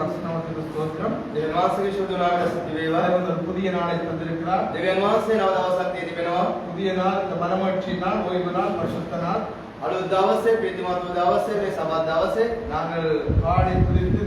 பரிசுத்தநாமத்துக்கு ஸ்தோத்திரம். දෙවියන් වහන්සේගේ ශුද්ධ නාමයට ස්තුති වේවා. தேவன் புதிய நாளை தந்திருக்கிறார். දෙවියන් වහන්සේ නව දවසක් දී තිබෙනවා. புதிய நாள், இந்த மனமகிழ்ச்சி நாள், ஓய்வு நாள், பரிசுத்த நாள். අලුත් දවසේ, ප්‍රීතිමත් දවසේ, මේ සබත් දවසේ நாங்கள் பாடி துதித்து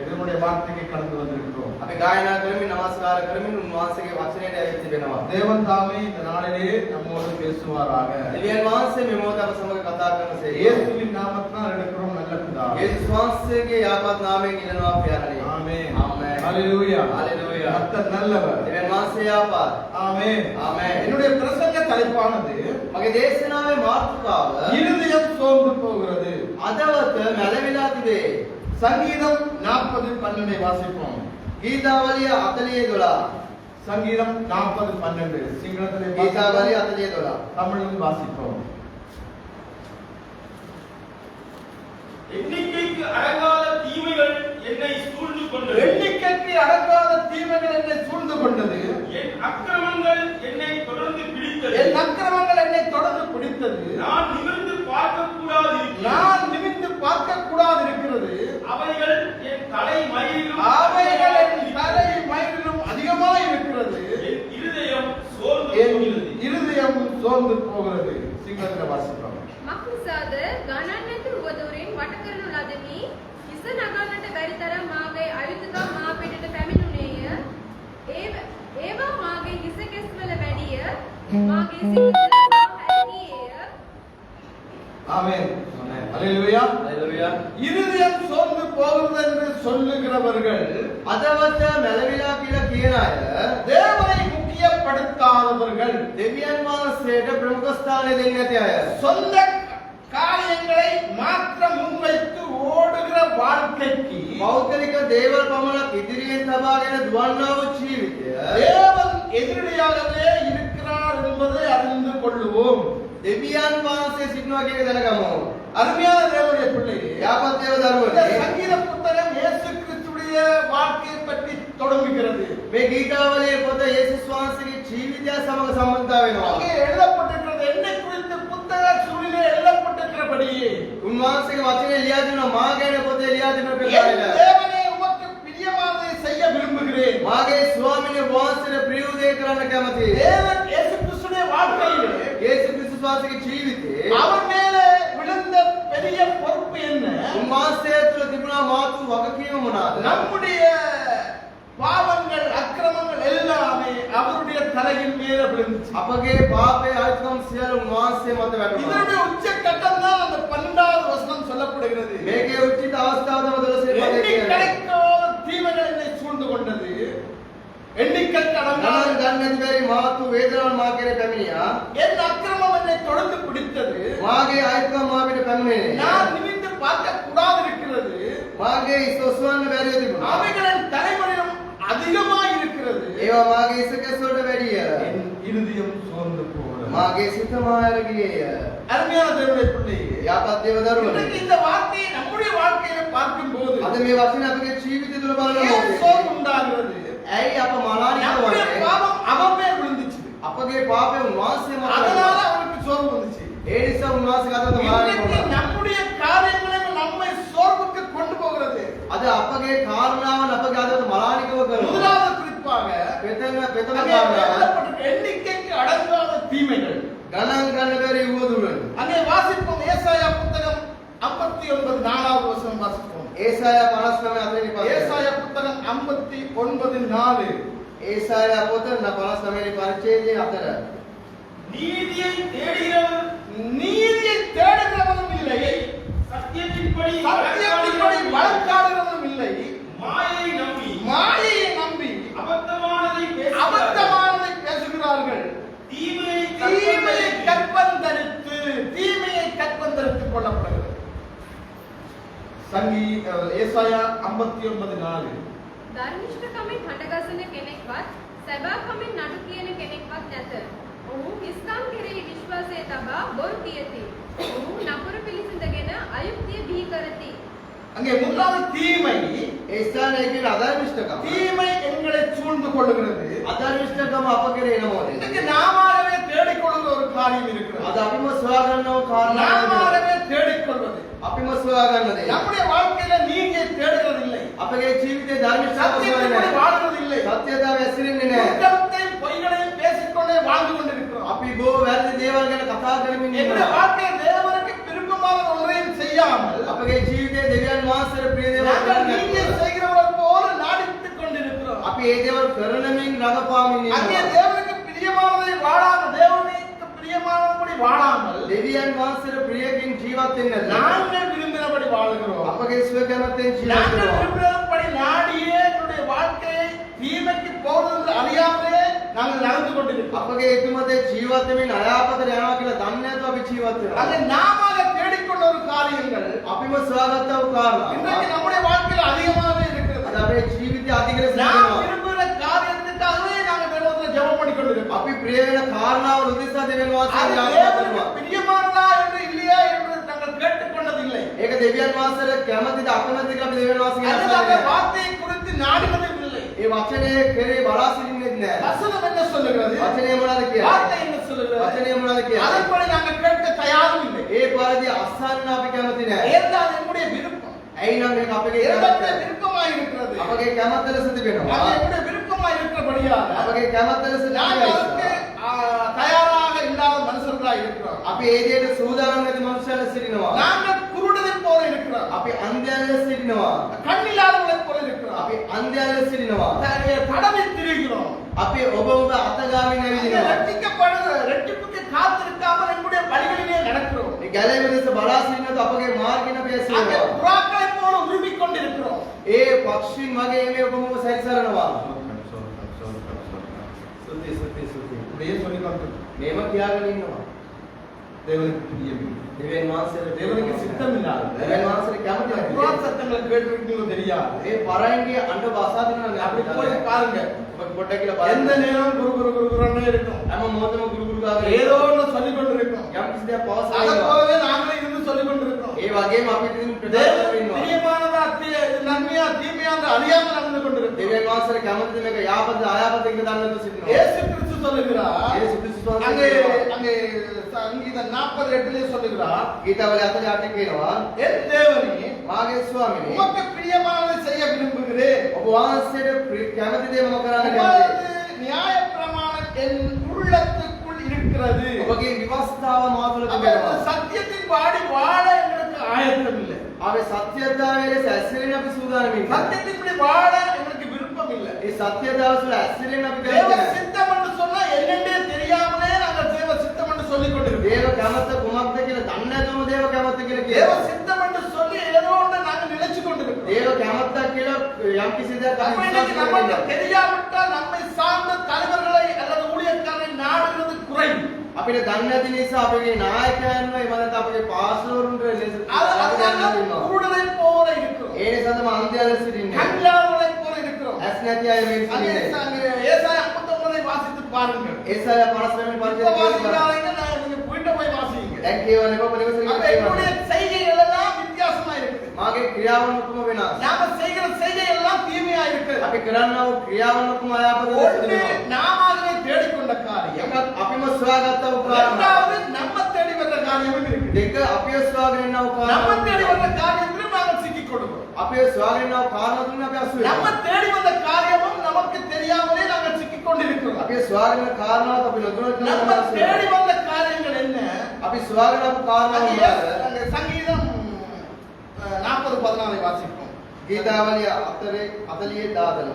தேவனுடைய வார்த்தைக்கு கடந்து வந்திருக்கிறோம். අපි ගායනා කරමින් නමස්කාර කරමින් උන්වහන්සේගේ වචනයට ඇවිත් තිබෙනවා. தேவன் தாமே இந்த நாளிலே நம்மோடு பேசுவாராக. දෙවියන් වහන්සේ මේ මොහොත අප සමග කතා කරනසේ இயேசுவின் நாமத்தினால் எடுக்கிறோம் நல்ல பிதாவே. යේසුස් වහන්සේගේ යාපත් නාමයෙන් ඉල්ලනවා පියාණනි. ஆமென். ஆமென். ஹalleluya. ஹalleluya. கர்த்தர் நல்லவர். දෙවියන් වහන්සේ යාපත්. ஆமென். ஆமென். என்னுடைய பிரசங்க தலைப்பானது මගේ දේශනාවේ මාතෘකාව இருதயம் சோர்ந்து போகிறது. අදවත මැලවිලා තිබේ. சங்கீதம் 40:12 வாசிப்போம். ගීතාවලිය 40:12. சங்கீதம் 40:12 சிங்களத்திலே ගීතාවලිය 40:12. தமிழில் வாசிப்போம். எண்ணிக்கைக்கு அடங்காத தீமைகள் என்னை சூழ்ந்து கொண்டது. எண்ணிக்கைக்கு அடங்காத தீமைகள் என்னை சூழ்ந்து கொண்டது. என் அக்கிரமங்கள் என்னை தொடர்ந்து பிடித்தது. என் அக்கிரமங்கள் என்னை தொடர்ந்து பிடித்தது. நான் நிமிர்ந்து பார்க்க கூடாது. நான் நிமிர்ந்து பார்க்க கூடாது இருக்கிறது. அவைகள் என் தலை மயிரிலும் அவைகள் என் தலை மயிரிலும் அதிகமாய் இருக்கிறது. என் இருதயம் சோர்ந்து என் போகிறது. இருதயம் சோர்ந்து போகிறது. சிங்களத்தில் வாசிப்போம். මක්නිසාද ගණන් නැති උවදුරින් වට කරනු ලදමි. හිස නගන්නට බැරි තරම් මාගේ අයුතුකම් මා පිටට පැමිණුණේය. ඒවා මාගේ හිස කෙස්වල වැඩිය. මාගේ සිත හැකියේය. ஆமென். ஹalleluya. හalleluya. இருதயம் சோர்ந்து போகிறது என்று சொல்லுகிறவர்கள் අදවත මැලවිලා කියලා කියන අය தேவனை முக்கியப்படுத்தாதவர்கள், දෙවියන් වහන්සේට ප්‍රමුඛ ස්ථානය දෙන්නේ නැති අය. சொந்த காரியங்களை மாத்திரம் முன்வைத்து ஓடுகிற வாழ்க்கைக்கு පෞද්ගලික දේවල් පමණක් ඉදිරියෙන් තබාගෙන දුවන්නා වූ ජීවිතය தேவன் எதிரடியாகவே இருக்கிறார் என்பதை அறிந்து கொள்ளுவோம். දෙවියන් වහන්සේ සිටිනවා කියන එක දැනගමු. அருமையான தேவனுடைய பிள்ளைகளே, යාපත් දේව இந்த දරුවනේ சங்கீத புத்தகம் இயேசு கிறிஸ்துடைய வாழ்க்கையை பற்றி தொடங்குகிறது. මේ ගීතාවලියේ පොත යේසුස් වහන්සේගේ ජීවිතය සමග සම්බන්ධ වෙනවා. அங்கே எழுதப்பட்டிருக்கிறது என்னை குறித்து புத்தக சூழிலே எழுதப்பட்டிருக்கிறபடியே උන්වහන්සේගේ වචනේ ලියා දෙනවා මා ගැන පොතේ ලියා දෙන என் ප්‍රකාරය. தேவனே உமக்கு பிரியமானதை செய்ய விரும்புகிறேன். මාගේ ස්වාමිනේ වහන්සේට ප්‍රිය දේ කරන්න කැමතියි. தேவன் இயேசு கிறிஸ்துடைய வாழ்க்கையிலே යේසුස් ක්‍රිස්තුස් වහන්සේගේ ජීවිතේ அவர் மேலே விழுந்த பெரிய பொறுப்பு என்ன? උන්වහන්සේ තුළ තිබුණා මාතු වගකීම මොනවාද? நம்முடைய பாவங்கள் அக்கிரமங்கள் எல்லாமே அவருடைய தலையின் மேல விழுந்துச்சு. අපගේ පාපයේ අයිතිකම් සියල්ල උන්වහන්සේ මත වැටුණා. இதனுடைய உச்சக்கட்டம் தான் அந்த 12வது வசனம் சொல்லப்படுகிறது. මේකේ උචිත අවස්ථාව තමයි 12 පදයේ කියන්නේ. எண்ணிக்கைக்காத தீமைகள் என்னை சூழ்ந்து கொண்டது. எண்ணிக்கைக்கு அடங்காத ගණන් ගන්න නැති බැරි මාතු වේදනාවන් මා කෙරේ පැමිණියා. என் அக்கிரமம் என்னை தொடர்ந்து பிடித்தது. මාගේ අයිතිකම් මා පිට පැමිණේ. நான் நிமிர்ந்து பார்க்க கூடாது இருக்கிறது. මාගේ ඉස්සොස්වන්න බැරිව තිබුණා. அவைகளின் தலைமுறையும் அதிகமாக இருக்கிறது. ඒවා මාගේ ඉසකස් වලට වැඩිය. என் இருதயம் சோர்ந்து போகிறது. මාගේ සිත මායර ගියේය. அருமையான தேவனுடைய பிள்ளையே, යාපත් දේව දරුවනේ. இன்றைக்கு இந்த வார்த்தையை நம்முடைய வாழ்க்கையில பார்க்கும்போது අද මේ වචන අපගේ ජීවිතය තුළ බලන ஏன் මොහොතේ சோர்வு உண்டாகிறது? ඇයි අප මලානික நம்முடைய වන්නේ? பாவம் அவன் மேல் விழுந்துச்சு. අපගේ පාපය උන්වහන්සේ මත அதனால වැටුණා. அவனுக்கு சோர்வு வந்துச்சு. ඒ නිසා උන්වහන්සේ අතට මලානික இன்றைக்கு වුණා. நம்முடைய காரியங்களை நம்மை சோர்வுக்கு கொண்டு போகிறது. අද අපගේ කාරණාවන් අපගේ අතට මලානිකව කරනවා. முதலாவது குறிப்பாக පෙතන அங்கே කාරණාව எழுதப்பட்டிருக்கிற எண்ணிக்கைக்கு அடங்காத தீமைகள். ගණන් ගන්න බැරි උවදුරන්. அங்கே வாசிப்போம். ஏசாயா புத்தகம் 59:4 வசனம் வாசிப்போம். ඒසායා 59 අතරින් පස්සේ ஏசாயா புத்தகம் 59:4. ඒසායා පොත 59 පරිච්ඡේදයේ 4 நீதியை தேடுகிறவர் நீதியை தேடுகிறவனும் இல்லை, சத்தியத்தின்படி சத்தியத்தின்படி வழக்காடுகிறவனும் இல்லை, மாயை நம்பி மாயையை நம்பி அபத்தமானதை அபத்தமானதை பேசுகிறார்கள். தீமையை தீமையை கற்பந்தரித்து கொள்ளப்படுகிறது. ஏசாயா 59:4. ධර්මිෂ්ඨකමින් හඬගසන කෙනෙක්වත් සැබෑකමින් නඩු කියන කෙනෙක්වත් නැත. ඔහු ඉස්ලාම් කෙරෙහි විශ්වාසය තබා බොරු කියති. ඔහු නපුරු පිළිසිඳගෙන අයුක්තිය බිහි කරති. அங்கே முதலாவது தீமை. ඒ ස්ථානයේ කියන අධර්මිෂ්ඨකම. தீமை எங்களை சூழ்ந்து கொள்ளுகிறது. අධර්මිෂ්ඨකම අප කෙරේ එනමෝද. இன்னைக்கு நாமாகவே தேடிக்கொள்ளுகிற ஒரு காரியம் இருக்கிறது. අද අපිම සොයා ගන්නව කාරණා. நாமாகவே தேடிக்கொள்வது. අපිම සොයා ගන්න දේ. நம்முடைய வாழ்க்கையில நீதியை தேடுகிறது අපගේ ජීවිතේ ධර්මිෂ්ඨතාව சத்தியத்தின்படி வாழ்வதில்லை. සත්‍යතාව ඇසිරෙන්නේ නැහැ. குற்றத்தையும் பொய்களையும் பேசிக்கொண்டே வாழ்ந்து கொண்டிருக்கிறோம். අපි බොහෝ වැරදි දේවල් ගැන කතා කරමින් எங்களுடைய ඉන්නවා. வாழ்க்கை தேவனுக்கு விருப்பமான ஒன்றையும் செய்யாமல் අපගේ ජීවිතේ දෙවියන් වහන්සේට ප්‍රිය දේවල් நாங்கள் කරන්නේ நீங்க නැතුව செய்கிறவர்கள் போல நாடித்துக் கொண்டிருக்கிறோம். අපි ඒ දේවල් කරනමින් රඟපාමින් அங்கே ඉන්නවා. தேவனுக்கு பிரியமானதை வாழாமல் தேவனுக்கு பிரியமானபடி வாழாமல் දෙවියන් වහන්සේට ප්‍රියකින් ජීවත් වෙන්නේ නැහැ. நாங்கள் விரும்பினபடி வாழுகிறோம். අපගේ ස්ව කැමැත්තෙන් ජීවත් நாங்கள் වෙනවා. விரும்பினபடி நாடியே என்னுடைய வாழ்க்கையை தீமைக்கு போவதென்று அறியாமலே நாங்கள் நடந்து கொண்டிருக்கிறோம். අපගේ ඒකමතේ ජීවත් වෙමින් අයාපතට යනවා කියලා දන්නේ නැතුව අපි ජීවත් වෙනවා. அதை நாம தேடிக்கொண்ட ஒரு காரியங்கள் අපිම සොයාගත්ත වූ කාරණා. இன்றைக்கு நம்முடைய வாழ்க்கையில் அதிகமாகவே இருக்கிறது. අද අපේ ජීවිතය අධික ලෙස நாம் තියෙනවා. விரும்புகிற காரியத்துக்காகவே நாங்கள் தேவனிடத்தில் ஜெபம் பண்ணி கொண்டிருக்கிறோம். අපි ප්‍රිය වෙන කාරණාව උදෙසා දෙවියන් அது වහන්සේට ආශිර්වාද தேவனுக்கு කරනවා. பிரியமானதா என்று இல்லையா என்று நாங்கள் கேட்டுக்கொண்டதில்லை. ඒක දෙවියන් වහන්සේට කැමතිද අකමැතිද කියලා අපි දෙවියන් වහන්සේගෙන් அது අහන්නේ அந்த නැහැ. வார்த்தையை குறித்து நாடினதும் இல்லை. ඒ වචනේ කෙරේ බලා සිටින්නෙත් නැහැ. வசனம் என்ன சொல்லுகிறது? වචනේ මොනවද කියන්නේ? வார்த்தை என்ன சொல்லுகிறது? වචනේ මොනවද කියන්නේ? அதன்படி நாங்கள் கேட்க தயாரும் இல்லை. ඒ පරිදි අස්සන්න අපි කැමති නැහැ. ஏனென்றால் என்னுடைய விருப்பம் ඇයි නම් මේක අපගේ என்னுடைய කැමැත්ත. விருப்பமாய் இருக்கிறது. අපගේ කැමැත්ත ලෙස அது තිබෙනවා. என்னுடைய விருப்பமாய் இருக்கிறபடியால் අපගේ කැමැත්ත ලෙස நாங்கள் அதற்கு තිබෙනවා. தயாராக இல்லாத மனுஷர்களாய் இருக்கிறோம். අපි ඒ දේට සූදානම් නැති මනුෂ්‍යයන් සිටිනවා. நாங்கள் குருடனைப் போல இருக்கிறோம். අපි අන්ධයන් ලෙස සිටිනවා. கண்ணில்லாதவர்களைப் போல இருக்கிறோம். අපි අන්ධයන් ලෙස සිටිනවා. தடவை திரிகிறோம். අපි ඔබ ඔබ අතගාමින් ඇවිදිනවා. ரட்சிப்புக்கு காத்திருக்காமல் எங்களுடைய வழிகளிலே நடக்கிறோம். මේ ගැලවෙන දෙස බලා සිටිනකොට අපගේ මාර්ගින අපි அங்கே ඇසෙනවා. புறாக்களைப் போல உருவிக் கொண்டிருக்கிறோம். ඒ පක්ෂීන් වගේ මේ ඔබ ඔබ සැරිසරනවා. සුති සුති සුති. இப்படியே சொல்லிக் கொண்டிருக்கிறோம். මේව කියාගෙන ඉන්නවා. தேவனுக்கு பிரியமில்லை. දෙවියන් වහන්සේට தேவனுக்கு சித்தம் இல்லாத දෙවියන් වහන්සේට කැමති නැහැ. புறா சத்தங்களை கேட்டிருக்கீங்களோ தெரியாது. මේ පරයන්ගේ අඬ බසාදිනවා அப்படி போய் பாருங்க. ඔබ පොඩ්ඩක් කියලා எந்த බලන්න. நேரம் குரு குரு குரு குருன்னே இருக்கும். හැම මොහොතම ගුරු ගුරු ගාගෙන ஏதோ ஒன்று சொல்லிக் கொண்டிருக்கிறோம். යම් කිසි දෙයක් පවස් அதை කරනවා. போலவே நாங்களே இருந்து சொல்லிக் கொண்டிருக்கிறோம். ඒ වගේම අපි ඉතින් ප්‍රතිඵල தேவனுக்கு වෙනවා. பிரியமானதா நன்மையா தீமையா என்று அறியாமல் நடந்து கொண்டிருக்கிறோம். දෙවියන් වහන්සේට කැමතිද මේක යාපද ආයාපද කියලා දන්නේ නැතුව සිටිනවා. இயேசு கிறிஸ்து சொல்லுகிறார். යේසුස් ක්‍රිස්තුස් அங்கே වහන්සේ அங்கே சங்கீதம் 48 சொல்லுகிறார். ගීතවල 48 කියනවා என் தேவனே මාගේ ස්වාමිනේ உமக்கு பிரியமானதை செய்ய விரும்புகிறேன். ඔබ වහන්සේට කැමති දේ මම කරන්න කැමතියි. உமது நியாயப்பிரமாணம் என் உள்ளத்துக்குள் இருக்கிறது. ඔබගේ විවස්ථාව මා තුළ அப்ப තිබෙනවා. சத்தியத்தின் பாடி வாழ எங்களுக்கு ஆயத்தம் இல்லை. අපි සත්‍යතාවයේ ලෙස ඇසිරෙන්න අපි සූදානම් ඉන්නවා. சத்தியத்தின்படி வாழ எங்களுக்கு விருப்பம் இல்லை. ඒ සත්‍යතාව තුළ ඇසිරෙන්න අපි தேவ කැමති නැහැ. சித்தம் என்று சொன்னா என்னென்னே தெரியாமலே நாங்கள் தேவ சித்தம் என்று சொல்லிக் கொண்டிருக்கிறோம். දේව කැමත කුමක්ද කියලා දන්නේ නැතුවම දේව කැමත කියලා தேவ කියනවා. சித்தம் என்று சொல்லி ஏதோ ஒன்று நாங்கள் நினைச்சு கொண்டிருக்கிறோம். දේව කැමත්තක් කියලා යම් කිසි දෙයක් அப்ப අපි இன்னைக்கு විශ්වාස நமக்கு කරනවා. தெரியாவிட்டால் நம்மை சார்ந்த தலைவர்களை அல்லது ஊழியக்காரரை நாடுகிறது குறை. අපිට දන්නේ නැති නිසා අපගේ නායකයන්ව එහෙම නැත්නම් අපගේ පාස්ටර්වරුන්ට ලෙස அதனால குருடனை போல இருக்கிறோம். ඒ නිසා තමයි අන්ධයන් ලෙස සිටින්නේ. கண்ணில்லாதவனை போல இருக்கிறோம். ඇස් නැති අය මේ அங்கே සිටින්නේ. அங்கே ஏசாயா 59 வாசித்து பாருங்கள். ඒසාය 52 இப்ப පරිච්ඡේදය வாசிக்காதீங்க, நான் நீங்க போயிட்டு போய் வாசிங்க. දැන් කියවන්නේ කොහොමද அப்ப කියලා என்னுடைய செய்கைகள் எல்லாம் வித்தியாசமா இருக்குது. මාගේ ක්‍රියාවන් ඔක්කොම වෙනස්. நாம செய்கிற செய்கை எல்லாம் தீமையா இருக்கு. අපි කරන්නා වූ ක්‍රියාවන් ඔක්කොම අයාපත ஒன்று වෙනවා. நாமவே தேடிக்கொண்ட காரியம். එකක් අපිම සොයාගත්ත වූ කාරණා. இரண்டாவது நம்ம தேடி வந்த காரியமும் இருக்கு. දෙක අපිව සොයාගෙන ඉන්නා වූ நம்ம தேடி කාරණා. வந்த காரியத்திலும் நாங்கள் சிக்கிக் கொள்கிறோம். අපිව සොයාගෙන ඉන්නා වූ කාරණා තුන අපි අසු நம்ம වෙනවා. தேடி வந்த காரியமும் நமக்கு தெரியாமலே நாங்கள் சிக்கிக் கொண்டிருக்கிறோம். අපි සොයාගෙන ඉන්න කාරණාවත් අපි නොදැනුවත් நம்ம தேடி வந்த காரியங்கள் என்ன? අපි සොයාගෙන ආපු කාරණා அங்கே මොනවාද? அங்கே சங்கீதம் 40:14 வாசிப்போம். ගීතාවලිය 40:14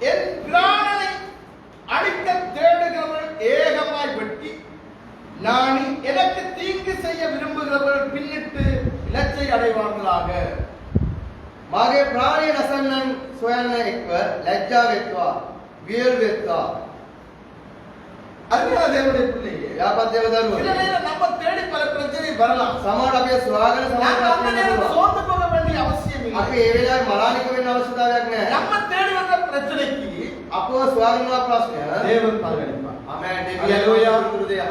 என் பிராணனை அழிக்க தேடுகிறவர்கள் ஏகமாய் வெட்டி நாணி எனக்கு தீங்கு செய்ய விரும்புகிறவர்கள் பின்னிட்டு இலச்சை அடைவார்களாக. මාගේ ප්‍රාණය නසන්නන් සොයන්න එක්ව ලැජ්ජා වෙත්වා වියල් වෙත්වා. அருமையான தேவனுடைய பிள்ளையே, යාපත් දේව சில දරුවෝ நேரம் நம்ம தேடி பல பிரச்சனை வரலாம். සමහර අපි සොයාගෙන நாங்கள் அந்த நேரம் සමහර சோர்ந்து போக வேண்டிய அவசியம் இல்லை. අපි ඒ වෙලාවේ මලානික වෙන්න අවශ්‍යතාවයක් නැහැ. நம்ம தேடி வந்த பிரச்சனைக்கு අපව සොයාගෙන ආ ප්‍රශ්නය தேவன் பலனளிப்பார். ආමේන්. Hallelujah.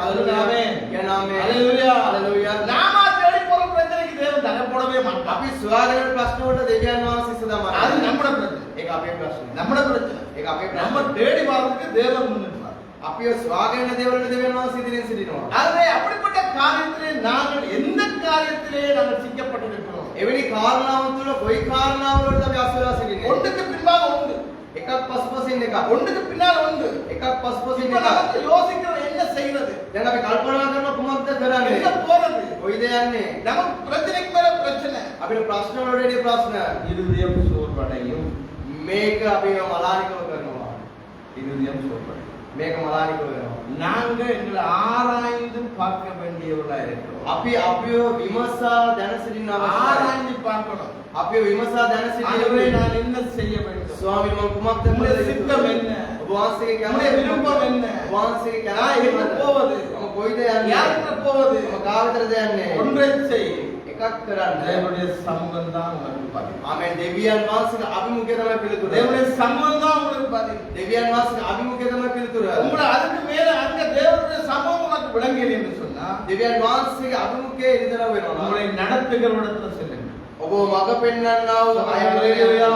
Hallelujah. Amen. කියන ආමේන්. Hallelujah. Hallelujah. நாம தேடி போற பிரச்சனைக்கு தேவன் தடை போடவே மாட்டார். අපි සොයාගෙන යන ප්‍රශ්න වලට දෙවියන් වහන්සේ සදාමයි. அது நம்மட பிரச்சனை. ඒක අපේ ප්‍රශ්නේ. நம்மட பிரச்சனை. ඒක අපේ நம்ம ප්‍රශ්නේ. தேடி வர்றதுக்கு தேவன் முன்னிற்பார். අපිව සොයාගෙන යන දේවල්ට දෙවියන් වහන්සේ ඉදිරියෙන් සිටිනවා. ஆகவே அப்படிப்பட்ட காரியத்திலே நாங்கள் எந்த காரியத்திலே நாங்கள் சிக்கப்பட்டிருக்கிறோம்? එවැනි කාරණාවන් තුළ කොයි කාරණාවලට අපි අසුරා සිටින්නේ? ஒன்று පස්පසින් එකක්. ஒண்ணுக்கு பின்னால் ஒன்று. එකක් පස්පසින් இப்ப එකක්. நமக்கு யோசிக்கிறோம் என்ன செய்யறது, දැන් අපි කල්පනා කරන කුමක්ද කරන්නේ? எங்க போறது, කොයිද යන්නේ? நமக்கு பிரச்சனைக்கு மேல பிரச்சனை. අපිට ප්‍රශ්න වලට ප්‍රශ්න. இருதயம் சோர்வடையும். මේක අපිව මලානිකව කරනවා. இருதயம் சோர்வடையும். මේක මලානිකව වෙනවා. நாங்க எங்களை ஆராய்ந்து பார்க்க வேண்டியவர்களா இருக்கிறோம். අපි අපිව විමසා දැන සිටින්න අවශ්‍යයි. ஆராய்ந்து பார்க்கணும். අපිව විමසා දැන ஆண்டவரே, සිටින්න. நான் என்ன செய்ய வேண்டும், ස්වාමීන් වහන්සේ කුමක්ද உம்முடைய කළ சித்தம் යුතුද? என்ன, ඔබ වහන්සේගේ உம்முடைய விருப்பம் என்ன, ඔබ වහන්සේගේ நான் எங்க போவது, මම කොයිද යන්නේ? யாருக்கு போவது, මම කාටද යන්නේ? ஒன்றை செய். එකක් කරන්න. தேவனுடைய சமூகம் தான் உங்களுக்கு பதில். ආමෙන්. දෙවියන් වහන්සේගේ අභිමුඛය තමයි පිළිතුර. தேவனுடைய சமூகம் தான் உங்களுக்கு பதில். දෙවියන් වහන්සේගේ අභිමුඛය තමයි පිළිතුර. உங்களை அதுக்கு மேல அங்க தேவனுடைய சமூகம் உனக்கு விளங்கியது என்று சொன்னா, දෙවියන් වහන්සේගේ අභිමුඛය ඉදිරියට වෙනවා. உங்களை நடத்துகிறவரிடத்துல செல்லுங்க. ඔබ මඟ පෙන්වන්නා වූ ஹalleluya.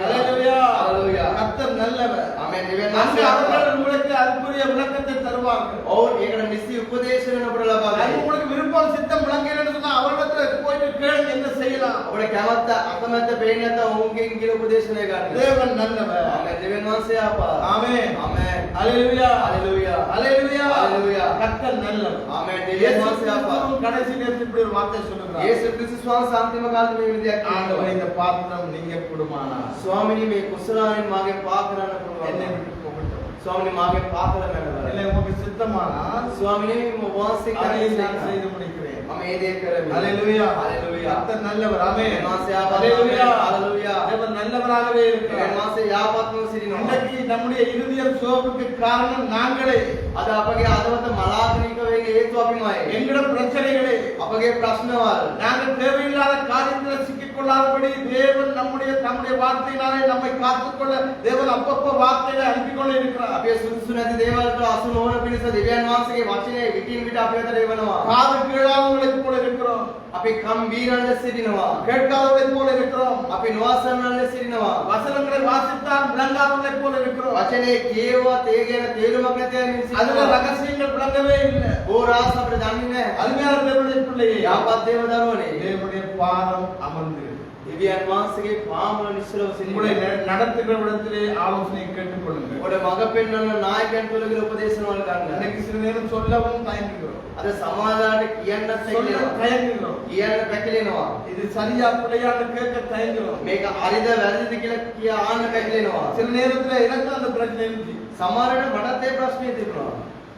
හalleluya. හalleluya. கர்த்தர் நல்லவர். ආමෙන්. දෙවියන් அங்க වහන්සේ அவர்கள் உங்களுக்கு அதுக்குரிய விளக்கத்தை தருவார்கள். ඔවුන් ඒකට නිසි උපදේශන ඔබට ලබා அது දෙයි. உங்களுக்கு விருப்பம் சித்தம் விளங்கியதுன்னு சொன்னா அவரிடத்துல போயிட்டு கேளுங்க என்ன செய்யலாம். ඔබට කැමැත්ත අකමැත්ත පේන්නේ නැත්නම් ඔවුන්ගෙන් කියන උපදේශනය ගන්න. தேவன் நல்லவர். ආමෙන්. දෙවියන් වහන්සේ ආපා. ஆமென். ආමෙන්. ஹalleluya. ஹalleluya. ஹalleluya. ஹalleluya. கர்த்தர் நல்லவர். ஆமென். தேவன் இயேசு வහන්සේ ஆப்பா. கிறிஸ்துவும் கடைசி நேரத்தில் இப்படி ஒரு வார்த்தை சொல்லுகிறார். යේසුස් ක්‍රිස්තුස් වහන්සේ අන්තිම කාලේ මේ විදිහට ஆண்டவரே, කියනවා. இந்த பாத்திரம் நீங்க கூடுமானால் ස්වාමීනි මේ කුසලාවෙන් මාගෙන් පා කරන්න என்னை පුළුවන්. விட்டு போகட்டும். ස්වාමීනි මාගෙන් පා කරන්න இல்லை, බෑ. உங்களுக்கு சித்தமானால் ස්වාමීනි ඔබ වහන්සේ அதை කරන්නේ நான் செய்து முடிக்கிறேன். මම ඒ දේ කරමි. ஹalleluya. ஹalleluya. கர்த்தர் நல்லவர். ஆமென். වහන්සේ ආපා. ஹalleluya. ஹalleluya. தேவன் நல்லவராகவே දෙවියන් இருக்கிறார். වහන්සේ යාපත්ව සිටිනවා. இன்றைக்கு நம்முடைய இருதயம் சோர்வுக்கு காரணம் நாங்களே. අද අපගේ අදවත මලාපනික වේග හේතු අපිමයි. எங்கட பிரச்சனைகளே. අපගේ ප්‍රශ්නවල நாங்கள் தேவையில்லாத காரியத்தில் சிக்கிக் கொள்ளாதபடி தேவன் தம்முடைய வார்த்தையினாலே நம்மை காத்துக்கொள்ள தேவன் அப்பப்போ வார்த்தைகளை அனுப்பி கொண்டு இருக்கிறார். අපේ සුදුසු නැති දේවල් වල අසු නොවන පිණිස දෙවියන් වහන්සේගේ වචනේ විකින් විට අපි අතර එවනවා. காது கேளாதவர்களைப் போல இருக்கிறோம், අපි කම්බීරන්න සිටිනවා. கேட்காதவர்களைப் போல இருக்கிறோம், අපි නොඅසන්නන්න සිටිනවා. வசனங்களை வாசித்தால் விளங்காதவர்களைப் போல இருக்கிறோம். වචනේ කියවුවත් ඒ ගැන තේරුමක් නැති අය මිනිස්සු அதுல සිටිනවා. ரகசியங்கள் விளங்கவே இல்லை. බෝරාස අපිට දන්නේ නැහැ. அருமையான தேவனுடைய பிள்ளையே, යාපත් දේව දරුවනේ. தேவனுடைய பாதம் அமர்ந்து දෙවියන් වහන්සේගේ පාමුල නිශ්චලව உங்களை සිටිනවා. நடத்துகிற இடத்திலே ஆலோசனை கேட்டுக்கொள்ளுங்கள். ඔබට මඟ පෙන්වන්න නායකයන් තුලගේ උපදේශන වල ගන්න. இன்னைக்கு சில நேரம் சொல்லவும் தயங்குகிறோம், අද සමාජාට කියන්නත් சொல்ல හැකියාවක්. தயங்குகிறோம். කියන්න පැකිලෙනවා. இது சரியா பிள்ளையான்னு கேட்க தயங்குகிறோம். මේක හරිද වැරදිද කියලා කියන්න පැකිලෙනවා. சில நேரத்துல எனக்கு அந்த பிரச்சனை இருந்துச்சு. සමහරවිට මටත් ඒ ප්‍රශ්නේ තිබුණා.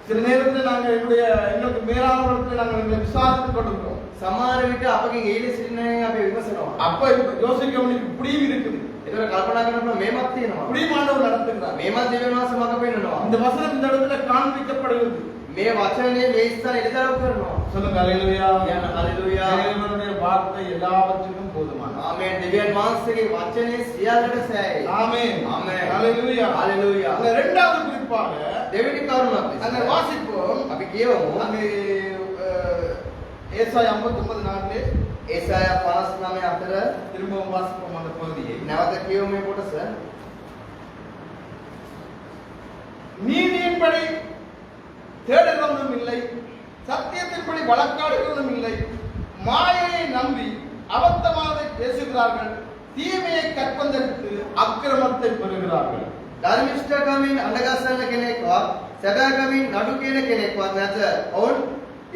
சில நேரத்துல நாங்க எங்களுக்கு மேலானவர்களுக்கு நாங்கள் எங்களை விசாரித்துக் கொண்டிருக்கிறோம். සමහර විට අපගේ ඊළි සිටිනනේ අපි විමසනවා. அப்ப யோசிக்கவனுக்கு இப்படியும் இருக்குது, ඒතර කල්පනා කරනකොට මේමත් තියෙනවා. இப்படியும் ஆண்டவர் நடத்துகிறார். මේමත් දෙවියන් වහන්සේ මඟ පෙන්වනවා. இந்த வசனம் இந்த இடத்துல காண்பிக்கப்படுகிறது. මේ වචනේ මේ ස්ථාන එළිදරව් කරනවා. சொல்லுங்க ஹalleluya. කියන හalleluya. தேவனுடைய வார்த்தை எல்லாவற்றுக்கும் போதுமானது. ආමේන්. දෙවියන් වහන්සේගේ වචනේ සියල්ලට සෑයි. ஆமென். ஆமென். ஹalleluya. හalleluya. அந்த இரண்டாவது குறிப்பாக දෙවෙනි කරුණක් அங்க ලෙස வாசிப்போம். අපි කියවමු. அங்கே ஏசாயா 59:4 ඒසායා 59 අතර திரும்பவும் வாசிப்போம் அந்த பகுதியை. නැවත කියවමු මේ කොටස. நீதியின்படி தேடுகிறவனும் இல்லை, சத்தியத்தின்படி வழக்காடுகிறவனும் இல்லை, மாயையை நம்பி அபத்தமானதை பேசுகிறார்கள், தீமையை கற்பந்தரித்து அக்கிரமத்தை பெறுகிறார்கள். ධර්මිෂ්ඨකමින් අඬගස්සන කෙනෙක්වත් සැබෑකමින් නඩු කියන කෙනෙක්වත් නැත. ඔවුන්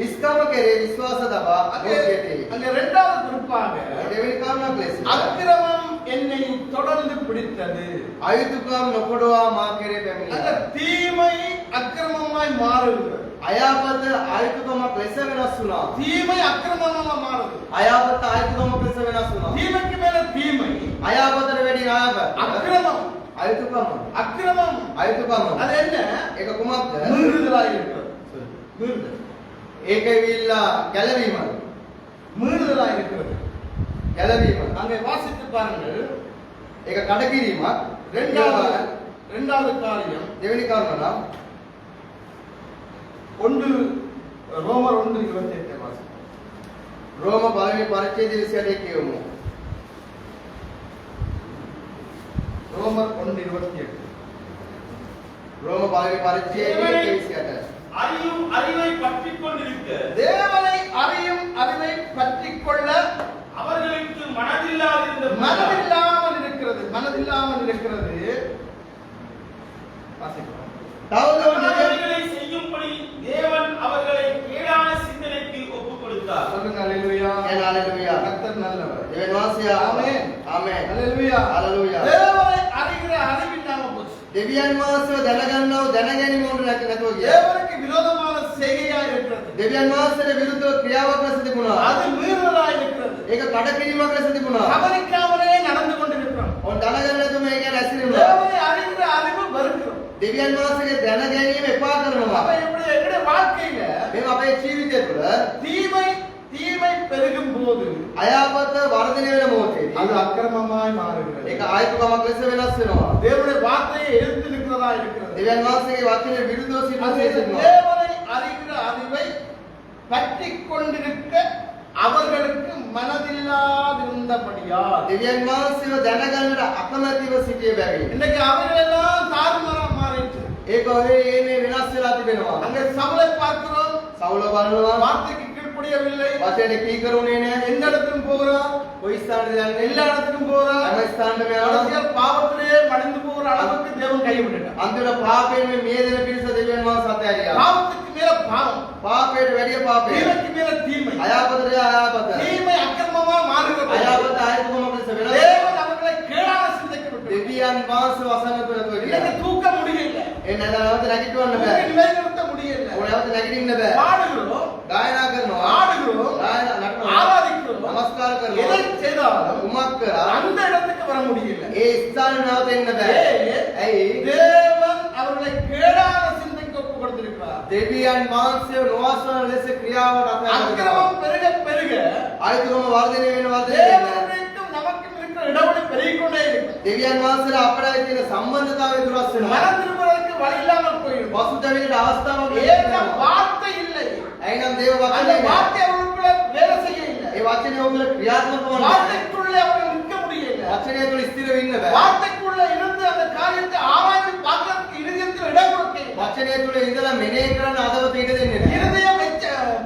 ඉස්කම කෙරේ විශ්වාස තබා ලෝකයට. அங்க இரண்டாவது குறிப்பாக දෙවෙනි කාරණාවක් ලෙස அக்கிரமம் என்னை தொடர்ந்து பிடித்தது. අයුතුකම් නොකොඩවා මා කෙරේ அந்த පැමිණියා. தீமை அக்கிரமமாய் மாறுகிறது. අයාපත අයුතුකමක් ලෙස වෙනස් වුණා. தீமை அக்கிரமமாக மாறுது. අයාපත අයුතුකමක් ලෙස වෙනස් වුණා. தீமைக்கு மேல தீமை, අයාපතට වැඩි අයාපත. அக்கிரமம். අයුතුකම. அக்கிரமம் අයුතුකම. அது என்ன? ඒක කුමක්ද? மீறுதலாய் இருக்கிறது. மீறுதல். ඒක විල්ලා ගැලවීම. மீறுதலாய் இருக்கிறது. ගැලවීම. அங்கே வாசித்து பாருங்கள். ඒක කඩකිරීමක්. இரண்டாவது காரியம் දෙවෙනි කාරණා ரோமர் 1:28 வாசிப்போம். රෝම පළවෙනි පරිච්ඡේදය 28 කියවමු. ரோமர் 1:28. රෝම පළවෙනි පරිච්ඡේදය 28. அறிவை பற்றிக் கொண்டிருக்க தேவனை அறியும் அறிவை பற்றிக் கொள்ள அவர்களுக்கு மனதில்லாதிருந்த மனதில்லாமல் இருக்கிறது. Hallelujah. கர்த்தர் நல்லவர். දෙවියන් වහන්සේ ஆமென். ආමේන්. ஹalleluya. Hallelujah. தேவனை அறிகிற அறிவில்லாம போச்சு. දෙවියන් වහන්සේව දැනගන්නව දැනගැනීම උන්ට නැතුව ගියා. தேவனுக்கு விரோதமான செய்கையா இருக்கிறது. දෙවියන් වහන්සේට විරුද්ධව ක්‍රියාවක් ලෙස තිබුණා. அது மீறலா இருக்கிறது. ඒක කඩකිරීමක් ලෙස තිබුණා. கவனிக்காமலே நடந்து கொண்டிருக்கிறோம். ඔන්න දැනගන්න නැතුව මේක ඇසිරෙනවා. தேவனை அறிகிற அறிவு வெறுக்கிறோம். දෙවියන් වහන්සේගේ දැනගැනීම එපා කරනවා. அப்ப இப்படி எங்களுடைய வாழ்க்கையில මේ අපේ ජීවිතය තුළ தீமை பெருகும் போது අයාපත වර්ධනය වෙන මොහොතේදී அது அக்கிரமமாய் மாறுகிறது. ඒක ආයතකමක් ලෙස වෙනස් වෙනවා. தேவனுடைய வார்த்தையை எதிர்த்து நிற்கிறதா இருக்கிறது. දෙවියන් වහන්සේගේ වචනේ විරුද්ධව සිටින அது සිටිනවා. தேவனை அறிகிற அறிவை பற்றிக் கொண்டிருக்க அவர்களுக்கு மனதில்லாதிருந்தபடியால் දෙවියන් වහන්සේව දැනගන්නට අකමැතිව සිටිය බැවින් இன்னைக்கு அவர்கள் எல்லாம் தாறுமாறா மாறிட்டு ඒක ඔහේ මේ වෙනස් වෙලා තිබෙනවා. அங்கே சவுலை பார்க்கிறோம். සවුල බලනවා வார்த்தைக்கு கீழ்ப்படியவில்லை. වචනේ කීකරුනේ නැහැ. எந்த இடத்துக்கும் போகிறான், කොයි ස්ථානද යන්නේ? எல்லா இடத்துக்கும் போகிறான். හැම ස්ථානෙම යනවා. கடைசியில் பாவத்திலே மடிந்து போகிற அளவுக்கு தேவன் கைவிட்டார். අන්තිමට පාපයෙන් මේ දෙන පිරිස දෙවියන් වහන්සේ අතහැරියා. பாவத்துக்கு மேல பாவம், පාපයට වැඩිය පාපය. தீமைக்கு மேல தீமை, අයාපතට අයාපත. தீமை அக்கிரமமா மாறுகிறது. අයාපත ආයතකමක් ලෙස වෙනවා. தேவன் அவர்களை கேடான சிந்தைக்கு விட்டார். දෙවියන් වහන්සේ වසන තුරට இன்னைக்கு ගියා. தூக்க முடியல, ඒ නැදවත නැගිටවන්න බෑ. நிலைநிறுத்த முடியல. ඕනෑවත නැගිටින්න බෑ. பாடுகிறோம், ගායනා කරනවා. ஆடுகிறோம், ගායනා නටනවා. ஆராதிக்கிறோம், නමස්කාර எதை කරනවා. செய்தாலும் උමක් කරා. அந்த இடத்துக்கு வர முடியல. ඒ ස්ථානෙ නැවත එන්න බෑ. ஏன்? ඇයි? தேவன் அவர்களை கேடான சிந்தைக்கு ஒப்பு கொடுத்திருக்கிறார். දෙවියන් වහන්සේව නොවස්වන ලෙස ක්‍රියාවට අතහැරලා அக்கிரமம் பெருக பெருக ආයතකම වර්ධනය වෙනවා. தேவனுக்கும் நமக்கும் இருக்கிற இடைவெளி பெருகிக்கொண்டே இருக்கு. දෙවියන් වහන්සේලා අපට තියෙන සම්බන්ධතාවය දුරස් වෙනවා. மனம் திரும்புவதற்கு வழி இல்லாமல் போயிடும். පසුතැවෙන්නට අවස්ථාවක් ஏன்னா ලැබෙනවා. வார்த்தை இல்லை. ඇයිනම් දේව அந்த වචනේ නැහැ. வார்த்தை அவர்களுக்குள்ள வேலை செய்ய இல்லை. ඒ වචනේ ඔබල ක්‍රියාත්මක වන්නේ නැහැ. வார்த்தைக்குள்ளே அவர்கள் நிற்க முடியல. වචනය තුළ ස්ථිර වෙන්න බෑ. வார்த்தைக்குள்ள இருந்து அந்த காரியத்தை ஆராய்ந்து பார்க்கறதுக்கு இருதயத்தில் இடம் கொடுக்க වචනය තුළ ඉඳලා මෙනෙහි කරන්න අදවත ඉඩ දෙන්නේ නැහැ. இருதயம்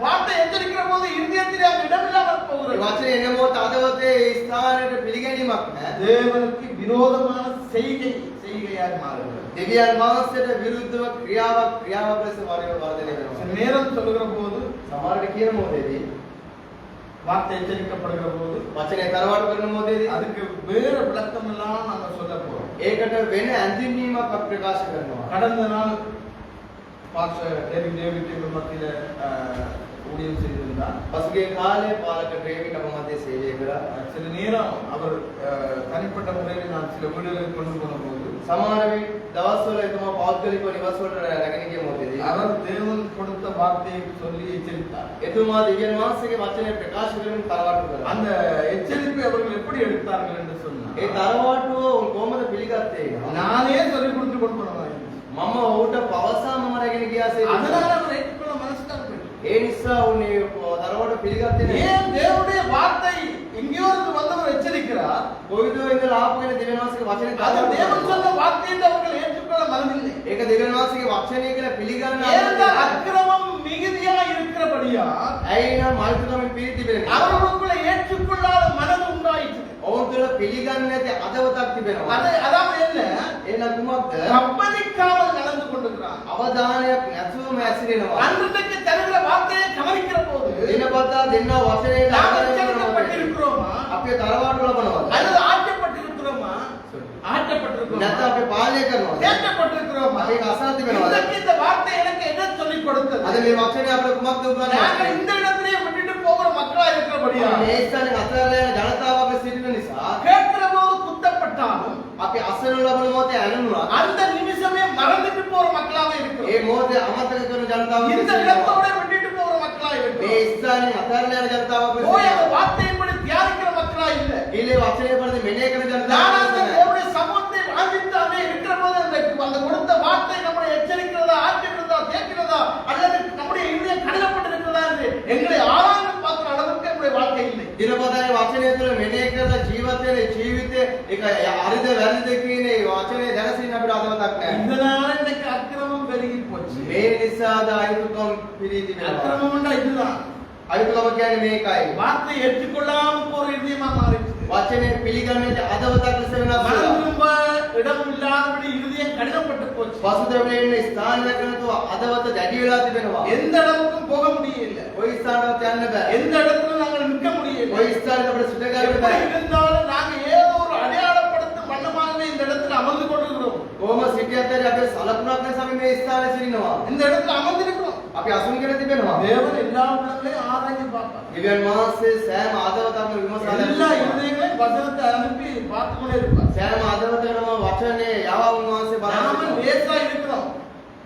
வார்த்தை எச்சரிக்கிற போது இருதயத்திலே அந்த இடம் இல்லாமல் ඒ போகிறது. වචනේ එන මොහොත අදවතේ ඒ ස්ථානයට පිළිගැනීමක් නැහැ. தேவனுக்கு விரோதமான செய்கையாய் மாறுகிறது. දෙවියන් වහන්සේට විරුද්ධව ක්‍රියාවක් ලෙස වර්ධනය சில වෙනවා. நேரம் சொல்லுகிற போது, සමහරට කියන මොහොතේදී வார்த்தை எச்சரிக்கப்படுகிற போது වචනේ තරවටු කරන මොහොතේදී அதுக்கு வேற விளக்கம் எல்லாம் நாங்க சொல்ல போறோம். ඒකට වෙන ඇඳින්වීමක් අපි ප්‍රකාශ කරනවා. கடந்த நாள் பாஸ்டர் டேவிட் மத்தியில ஊழியம் செய்திருந்தார். පසුගිය කාලේ පාලක ඩේවිඩ් අප මැදේ සේවය කරා. சில நேரம் அவர் தனிப்பட்ட முறையில் நான் சில வீடுகளுக்கு கொண்டு போன போது සමහර වෙලේ දවස්වල එතුමා පෞද්ගලිකව නිවස වලට රැගෙන ගිය මොහොතේදී அவர் தேவன் கொடுத்த வார்த்தையை சொல்லி எச்சரித்தார். එතුමා දෙවියන් වහන්සේගේ වචනේ ප්‍රකාශ කරමින් තරවටු කරා. அந்த எச்சரிப்பை அவர்கள் எப்படி எடுத்தார்கள் என்று சொன்னார். ඒ තරවටුව උන් කොහොමද පිළිගත්තේ? நானே சொல்லி கொடுத்து கொண்டு போனவன். මම ඔහුට පවසා මම රැගෙන ගියාසේ. அதனால அவர் ஏற்றுக்கொள்ள மனசுதான் போயிடுச்சு. ඒ නිසා උන් ඒ තරවටුව පිළිගත්තේ නැහැ. ஏன் தேவனுடைய வார்த்தை எங்கேயோ இருந்து வந்தவர் எச்சரிக்கிறார். කොයිදෝ ඉඳලා ආපු කෙනෙක් දෙවියන් වහන්සේගේ වචනේ அது தேவன் තරවටු சொன்ன வார்த்தை என்று அவர்கள் ஏற்றுக்கொள்ள மனதில்லை. ඒක දෙවියන් වහන්සේගේ වචනේ කියලා පිළිගන්න ஏனென்றால் அக்கிரமம் மிகுதியா இருக்கிறபடியா ඇයි නම් මාල්කමෙන් පිළිති වෙන්නේ. அவர்களுக்குள்ள ஏற்றுக்கொள்ளாத மனது உண்டாயிற்று. ඔවුන් තුළ පිළිගන්නේ නැති අදවතක් තිබෙනවා. அதாவது என்ன, එහෙනම් කුමක්ද? கவனிக்காமல் நடந்து கொண்டிருக்கிறான். අවධානයක් නැතුවම ඇසිරෙනවා. அன்றைக்கு தருகிற வார்த்தையை கவனிக்கிற போது දිනපතා දෙන්න වචනයට நாம் ආදරය කරනවා. எச்சரிக்கப்பட்டிருக்கிறோமா අපි තරවටු ලබනවා. அல்லது ஆற்றப்பட்டிருக்கிறோமா? ஆற்றப்பட்டிருக்கிறோமா? නැත්නම් අපි පාලනය කරනවා. கேட்கப்பட்டிருக்கிறோமா? අපි ඒක අසලා තිබෙනවා. இன்றைக்கு இந்த வார்த்தை எனக்கு என்ன சொல்லிக் கொடுத்தது? අද මේ වචනේ අපිට කුමක්ද උගන්වන්නේ? நாங்கள் இந்த இடத்திலே விட்டுட்டு போகிற மக்களா இருக்கிறபடியா මේ ස්ථානේ අතරලා යන ජනතාව අපි සිටින නිසා கேட்கிற போது குத்தப்பட்டாலும் අපි අසරණ ලබන මොහොතේ ඇලුණා. அந்த நிமிஷமே மறந்துட்டு போற மக்களாவே இருக்கிறோம். ඒ මොහොතේ අමතක කරන ජනතාව අපි இந்த සිටිනවා. இடத்தோட விட்டுட்டு போற மக்களா මේ இருக்கிறோம். ස්ථානේ අතරලා යන ජනතාව අපි போய் அந்த සිටිනවා. வார்த்தையின்படி தியானிக்கிற மக்களா இல்ல. ඊළේ වචනේ පරිදි මෙනෙහි කරන ජනතාව நான் අපි அந்த සිටිනවා. தேவனுடைய சமூகத்தை வாஞ்சித்தானே இருக்கிற போது அந்த கொடுத்த வார்த்தை நம்மளை எச்சரிக்கிறதா, ஆற்றுகிறதா, தேக்கிறதா, அல்லது நம்முடைய இதயம் கடினப்பட்டிருக்கிறதா என்று எங்களை ஆராய்ந்து பார்க்கிற அளவுக்கு நம்முடைய வாழ்க்கை இல்லை. දිනපතාේ වචනය තුළ මෙනෙහි කරලා ජීවත් වෙන ජීවිතේ ඒක අරිද වැරදිද කියන ඒ වචනේ දැනසින්න අපිට අදවතක් නැහැ. இதனால இன்னைக்கு அக்கிரமம் பெருகி போச்சு. මේ නිසා ද අයිතුකම් පිළිති වෙනවා. அக்கிரமம்னா இதுதான். අයිතුකම කියන්නේ මේකයි. வார்த்தை ஏற்றுக்கொள்ளாம போற இதயமா மாறிடுச்சு. වචනේ පිළිගන්නේ අදවතක් ලෙස වෙනස් மனம் වෙනවා. திரும்ப இடம் இல்லாதபடி இருதயம் கடினப்பட்டு போச்சு. පසුතැවෙන්නේ ස්ථානයක් නැතුව අදවත දැඩි වෙලා තිබෙනවා. எந்த அளவுக்கும் போக முடியல. කොයි ස්ථානවත් යන්න බෑ. எந்த இடத்துல நாங்கள் நிற்க முடியல. කොයි ස්ථානයක අපිට සිට ගන්න எப்படி බෑ. இருந்தாலும் நாங்க ஏதோ ஒரு அடையாளப்படுத்தும் வண்ணமாகவே இந்த இடத்துல அமர்ந்து கொண்டிருக்கிறோம். කොහොම සිටියත් ඇයි අපේ සලකුණක් නැස අපි මේ ස්ථානයේ සිටිනවා. இந்த இடத்துல அமர்ந்திருக்கிறோம். අපි අසුන් කියලා තිබෙනවා. தேவன் எல்லா இடங்களையும் ஆராய்ந்து பார்ப்பார். දිව්‍යන් වහන්සේ සෑම ආදවතක්ම විමසා எல்லா බලනවා. இருதயங்களையும் வசனத்தை அனுப்பி பார்த்து கொண்டே இருப்பார். සෑම ආදවතකම වචනේ යවා උන්වහන්සේ நாம බලනවා. லேசா இருக்கிறோம்.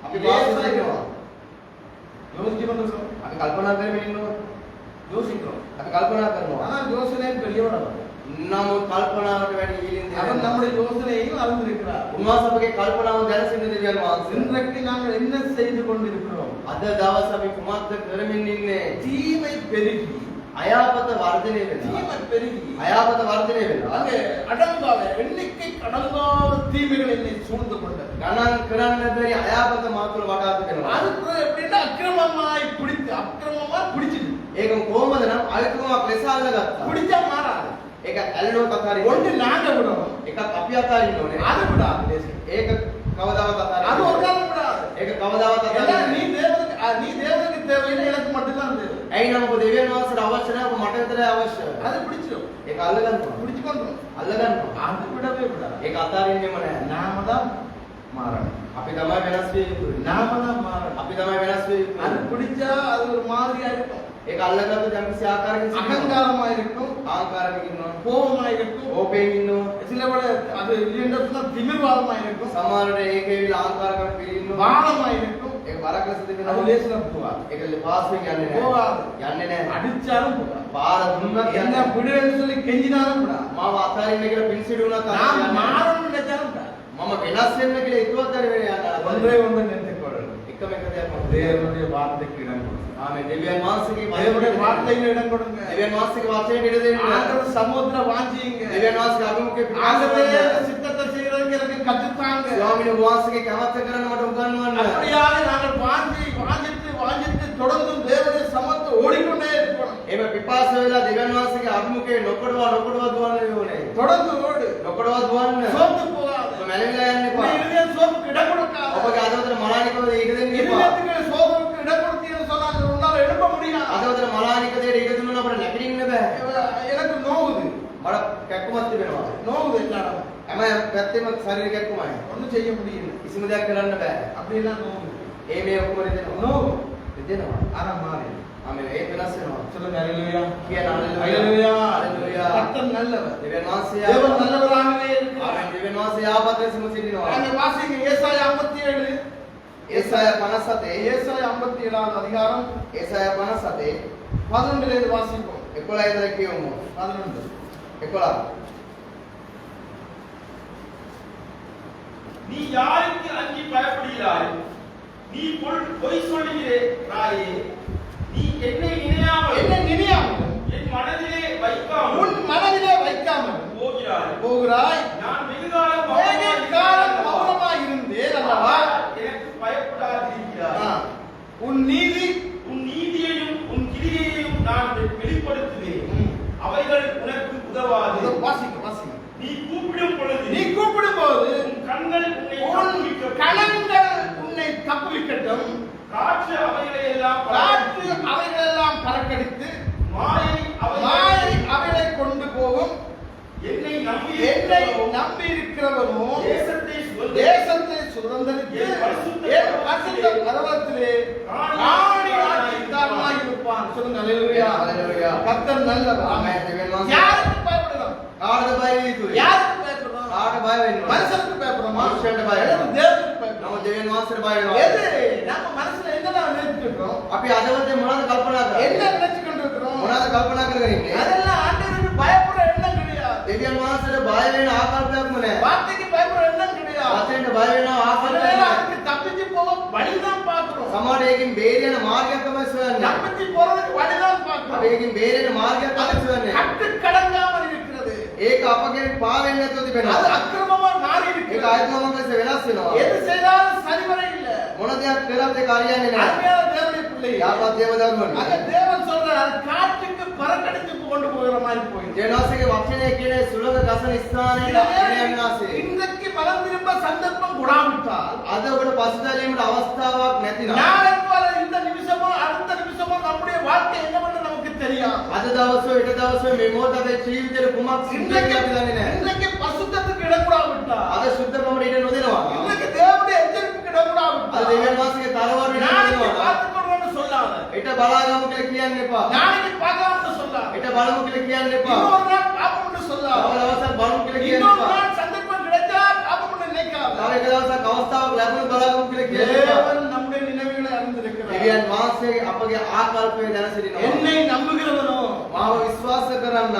අපි වාසය කරනවා. யோசிச்சு கொண்டிருக்கிறோம். අපි කල්පනා කරමින් ඉන්නවා. யோசிக்கிறோம். අපි කල්පනා කරනවා. ஆனா யோசனை பெரியவட வரும். නමුත් කල්පනාවට වැඩි ඊළින් அவன் දෙනවා. நம்முடைய யோசனையையும் அறிந்திருக்கிறார். උන්වහන්සේ අපගේ කල්පනාව දැනසින්න දෙවියන් වහන්සේ. இன்றைக்கு நாங்கள் என்ன செய்து கொண்டிருக்கிறோம்? අද දවස් අපි කුමක්ද කරමින් ඉන්නේ? தீமை பெருகி අයාපත වර්ධනය වෙනවා. தீமை பெருகி අයාපත වර්ධනය වෙනවා. அங்கே அடங்காத எண்ணிக்கை அடங்காத தீமைகள் என்னை சூழ்ந்து கொண்டது. ගණන් කරන්න බැරි අයාපත මාතුල වටා තිබෙනවා. அதுக்கு எப்படின்னா அக்கிரமமாய் பிடிச்சிது. ඒක කොහොමද නම් අයතුමක් ලෙස අල්ලගත්තා. பிடிச்சா மாறாது. ඒක ඇල්ලුවොත් අතාරින්න. ஒன்று நாங்க விடணும். එකක් අපි අතාරින්න ඕනේ. அது விடாது லேசு. ඒක කවදාවත් அது අතාරින්න. ஒரு காலம் விடாது. ඒක කවදාවත් ஏன்னா අතාරින්න. நீ தேவனுக்கு தேவையில்லை, எனக்கு மட்டும்தான் தேவை. ඇයි නම් ඔබ දෙවියන් වහන්සේට අවශ්‍ය නැහැ, ඔබ මට විතරයි අවශ්‍ය. அது பிடிச்சிடும். ඒක අල්ලගන්නවා. பிடிச்சு கொண்டோம். අල්ලගන්නවා. அது விடவே விடாது. ඒක අතාරින්නෙම නැහැ. நாம தான் மாறணும். අපි තමයි වෙනස් වෙ යුතුයි. நாம தான் மாறணும். අපි තමයි වෙනස් වෙ அது යුතුයි. பிடிச்சா அது ஒரு மாதிரியா இருக்கும். ඒක අල්ලගත්තොත් යම්කිසි ආකාරයකින් සිටිනවා. அகங்காரமா இருக்கும், ආකාරයකින් ඉන්නවා. கோபமா இருக்கும், ඕපෙන් ඉන්නවා. சில விட அது இல்லைன்னா திமிர்வாதமா இருக்கும், සමහරවිට ඒකේ විල ආකාරයකට පිළිින්නවා. வாதமா இருக்கும். ඒක බරකලස அது තිබෙනවා. லேசில போகாது. ඒක පාස්වෙන් යන්නේ නැහැ. போகாது. යන්නේ නැහැ. அடிச்சாலும் போகாது. පාර දුන්නත් என்ன යන්නේ නැහැ. விடுன்னு சொல்லி கெஞ்சினாலும் விடாது. මාව අතාරින්න කියලා පින්සිඩු වුණත් நாம் අතාරින්න නැහැ. மாறணும்னு நினைச்சாலும் விடாது. මම වෙනස් වෙන්න කියලා හිතුවත් හරි වෙන්නේ ஒன்றே නැහැ. ஒன்று நினைத்துக்கொள்ளணும். එකම එක දෙයක් මම தேவனுடைய வார்த்தைக்கு இடம் கொடுங்க. ආමේ දෙවියන් වහන්සේගේ தேவனுடைய වචනයට வார்த்தைக்கு இடம் கொடுங்க. දෙවියන් වහන්සේගේ වචනයට ඉඩ දෙන්න. ஆண்டவர் சமூகத்துல வாஞ்சிங்க. දෙවියන් වහන්සේගේ අභිමුඛයේ ஆண்டவரே පිටාසෙන්න. சித்தத்தை செய்யறதுக்கு எனக்கு கற்றுத்தாங்க. ස්වාමීන් වහන්සේගේ කැමැත්ත කරන්න මට උගන්වන්න. அப்படியாக நாங்கள் வாஞ்சித்து தொடர்ந்து தேவனுடைய சமத்தை ஓடிக்கொண்டே இருக்கணும். එහෙම පිපාස වෙලා දෙවියන් වහන්සේගේ අභිමුඛයේ නොකඩවා දුවන්න ඕනේ. தொடர்ந்து ஓடு. නොකඩවා දුවන්න. சோர்ந்து போகாத. ඔබ මැලවිලා යන්න එපා. உன்னுடைய இருதயம் சோர்வுக்கு இடம் கொடுக்காத. ඔබගේ අදවතර මලානිකව ඉඩ දෙන්න එපා. இருதயத்துக்கு சோர்வுக்கு இடம் கொடுத்தீங்கன்னு சொன்னா அது உன்னால எழுப்ப முடியாது. අදවතර මලානික දෙයට ඉඩ දුන්නා අපිට නැගිටින්න බෑ. எனக்கு நோவுது. මට කැක්කුමක් තිබෙනවා. நோவுது எல்லாரும். හැම පැත්තෙම ශරීර කැක්කුමයි. ஒண்ணும் செய்ய முடியல. කිසිම දෙයක් කරන්න බෑ. அப்படியெல்லாம் நோவுது. ඒ මේ ඔක්කොම දෙනවා. நோவு. දෙනවා. ஆனா மாறி. ආමේ ඒක වෙනස් වෙනවා. சொல்லுங்க ஹalleluya. කියන ஹalleluya. හalleluya. கர்த்தர் நல்லவர். දෙවියන් වහන්සේ தேவன் நல்லவராகவே இருக்கிறார். ආමේ දෙවියන් වහන්සේ ආපත් ලෙසම සිටිනවා. அங்க வாசிங்க ஏசாயா 57. ඒසාය 57 ஏசாயா 57வது அதிகாரம் ඒසාය 57 11 இருந்து வாசிப்போம். 11 ඉඳලා කියමු. 11. 11 நீ யாருக்கு அஞ்சி பயப்படுகிறாய்? நீ பொய் சொல்லுகிறாயே. நீ என்னை நினையாமல் என்ன நினையாமல் என் மனதிலே வைக்காமல் உன் மனதிலே வைக்காமல் போகிறாய். போகிறாய். நான் வெகுகாலம் வெகு காலம் மௌனமாய் இருந்தேன் அல்லவா? எனக்கு பயப்படாதிருக்கிறாய். உன் நீதி உன் நீதியையும் உன் கிரியையையும் நான் வெளிப்படுத்துவேன். அவைகள் உனக்கு உதவாது. வாசிக்க. நீ கூப்பிடும் பொழுது நீ கூப்பிடும் போது உன் கண்கள் உன்னை உன் தப்புவிக்கட்டும். கலங்கள் உன்னை தப்புவிக்கட்டும். காற்று அவைகளை எல்லாம் காற்று அவைகளெல்லாம் பறக்கடித்து மாயை மாயை அவைகளை கொண்டு போகும். என்னை நம்பி இருக்கிறவனோ தேசத்தை சுதந்தரித்து என் பரிசுத்த என் பரிசுத்த பர்வதத்திலே காணியாட்சிக்காரனாய் இருப்பான். சொல்லுங்க ஹalleluya. ஹalleluya. கர்த்தர் நல்லவர். ආමේ දෙවියන් වහන්සේ யாருக்கு பயப்படணும்? කාටද බය වෙන්නේ? யாருக்கு பயப்படணும்? කාට බය වෙන්නේ? மனுஷனுக்கு பயப்படணுமா? மனுஷன்ට பயப்படணும். அல்லது தேவனுக்கு பயப்படணுமா? නම දෙවියන් වහන්සේට බය වෙනවා. எது நம்ம மனசுல என்னதான் நினைச்சிட்டு இருக்கோம்? අපි අදවතේ මොනවද කල්පනා என்ன කරන්නේ? நினைச்சு கொண்டு இருக்கிறோம்? මොනවද කල්පනා කරගෙන ඉන්නේ? அதெல்லாம் ஆண்டவருக்கு பயப்படுற எண்ணம் கிடையாது. දෙවියන් වහන්සේට බය වෙන ආකල්පයක්ම නැහැ. வார்த்தைக்கு பயப்படுற எண்ணம் கிடையாது. වචනට බය වෙන ආකල්පයක් ஒருவேளை නැහැ. அதுக்கு தப்பிச்சு போக வழிதான் பார்க்கிறோம். සමහර එකකින් බේරෙන මාර්ගයක් තමයි සොයන්නේ. தப்பிச்சு போறதுக்கு வழிதான் අපි பார்க்கிறோம். එකකින් බේරෙන මාර්ගයක් තමයි සොයන්නේ. கட்டுக்கடங்காமல் இருக்கிறது. ඒක අපගෙන් පාවෙන්නේ නැතුව அது තිබෙනවා. அக்கிரமமா மாறி ඒක இருக்கிறது. ආයතනමක ලෙස වෙනස් වෙනවා. எது செய்தாலும் சரிவர இல்ல. මොන දෙයක් කරත් ඒක හරියන්නේ නැහැ. அருமையான தேவனுடைய பிள்ளையே, යාපත් දේවදරුවනි. அங்க தேவன் சொல்றார், அது காற்றுக்கு பறக்கடித்து கொண்டு போகிற மாதிரி போயிடுது. දෙවියන්ගේ වචනය කියන්නේ සුළඟ ගසන ස්ථානයේ ගෙනියන වාසේ. இன்றைக்கு மனம் திரும்ப சந்தர்ப்பம் கொடாவிட்டால் අද ඔබට පසුතැවීමට අවස්ථාවක් නැතිනම් நாளைக்கு அல்லது இந்த நிமிஷமோ அடுத்த நிமிஷமோ நம்முடைய வாழ்க்கை என்னவென்று நமக்கு தெரியாது. අද දවසේ ඊට දවසේ මේ මොහොත අපේ ජීවිතේ කුමක් සිද්ධ වෙන්නේ අපි දන්නේ නැහැ. இன்றைக்கு பரிசுத்தத்துக்கு இடம் கொடாவிட்டா, අද සුද්ධකමට ඉඩ නොදෙනවා. இன்றைக்கு தேவனுடைய எச்சரிப்புக்கு இடம் கொடாவிட்டா, අද දෙවියන් වහන්සේගේ තරවර ඉඩ நாளைக்கு නොදෙනවා. பார்த்துக் கொள்வோம்னு சொல்லாத, ඊට බලාගමු කියලා කියන්න එපා. நாளைக்கு பார்க்கலாம்னு சொல்லாத, ඊට බලමු කියලා කියන්න එපා. இன்னொரு நாள் பார்ப்போம்னு சொல்லாத, තව දවසක් බලමු කියලා කියන්න இன்னொரு එපා. நாள் சந்தர்ப்பம் கிடைச்சா பார்ப்போம்னு நினைக்காத. තව එක දවසක් අවස්ථාවක් ලැබුණොත් බලාගමු කියලා කියන්න එපා. தேவன் நம்முடைய நினைவுகளை அறிந்திருக்கிறார். දෙවියන් වහන්සේ අපගේ ආකල්පය දැන සිටිනවා. என்னை நம்புகிறவனோ මාව විශ්වාස කරන්න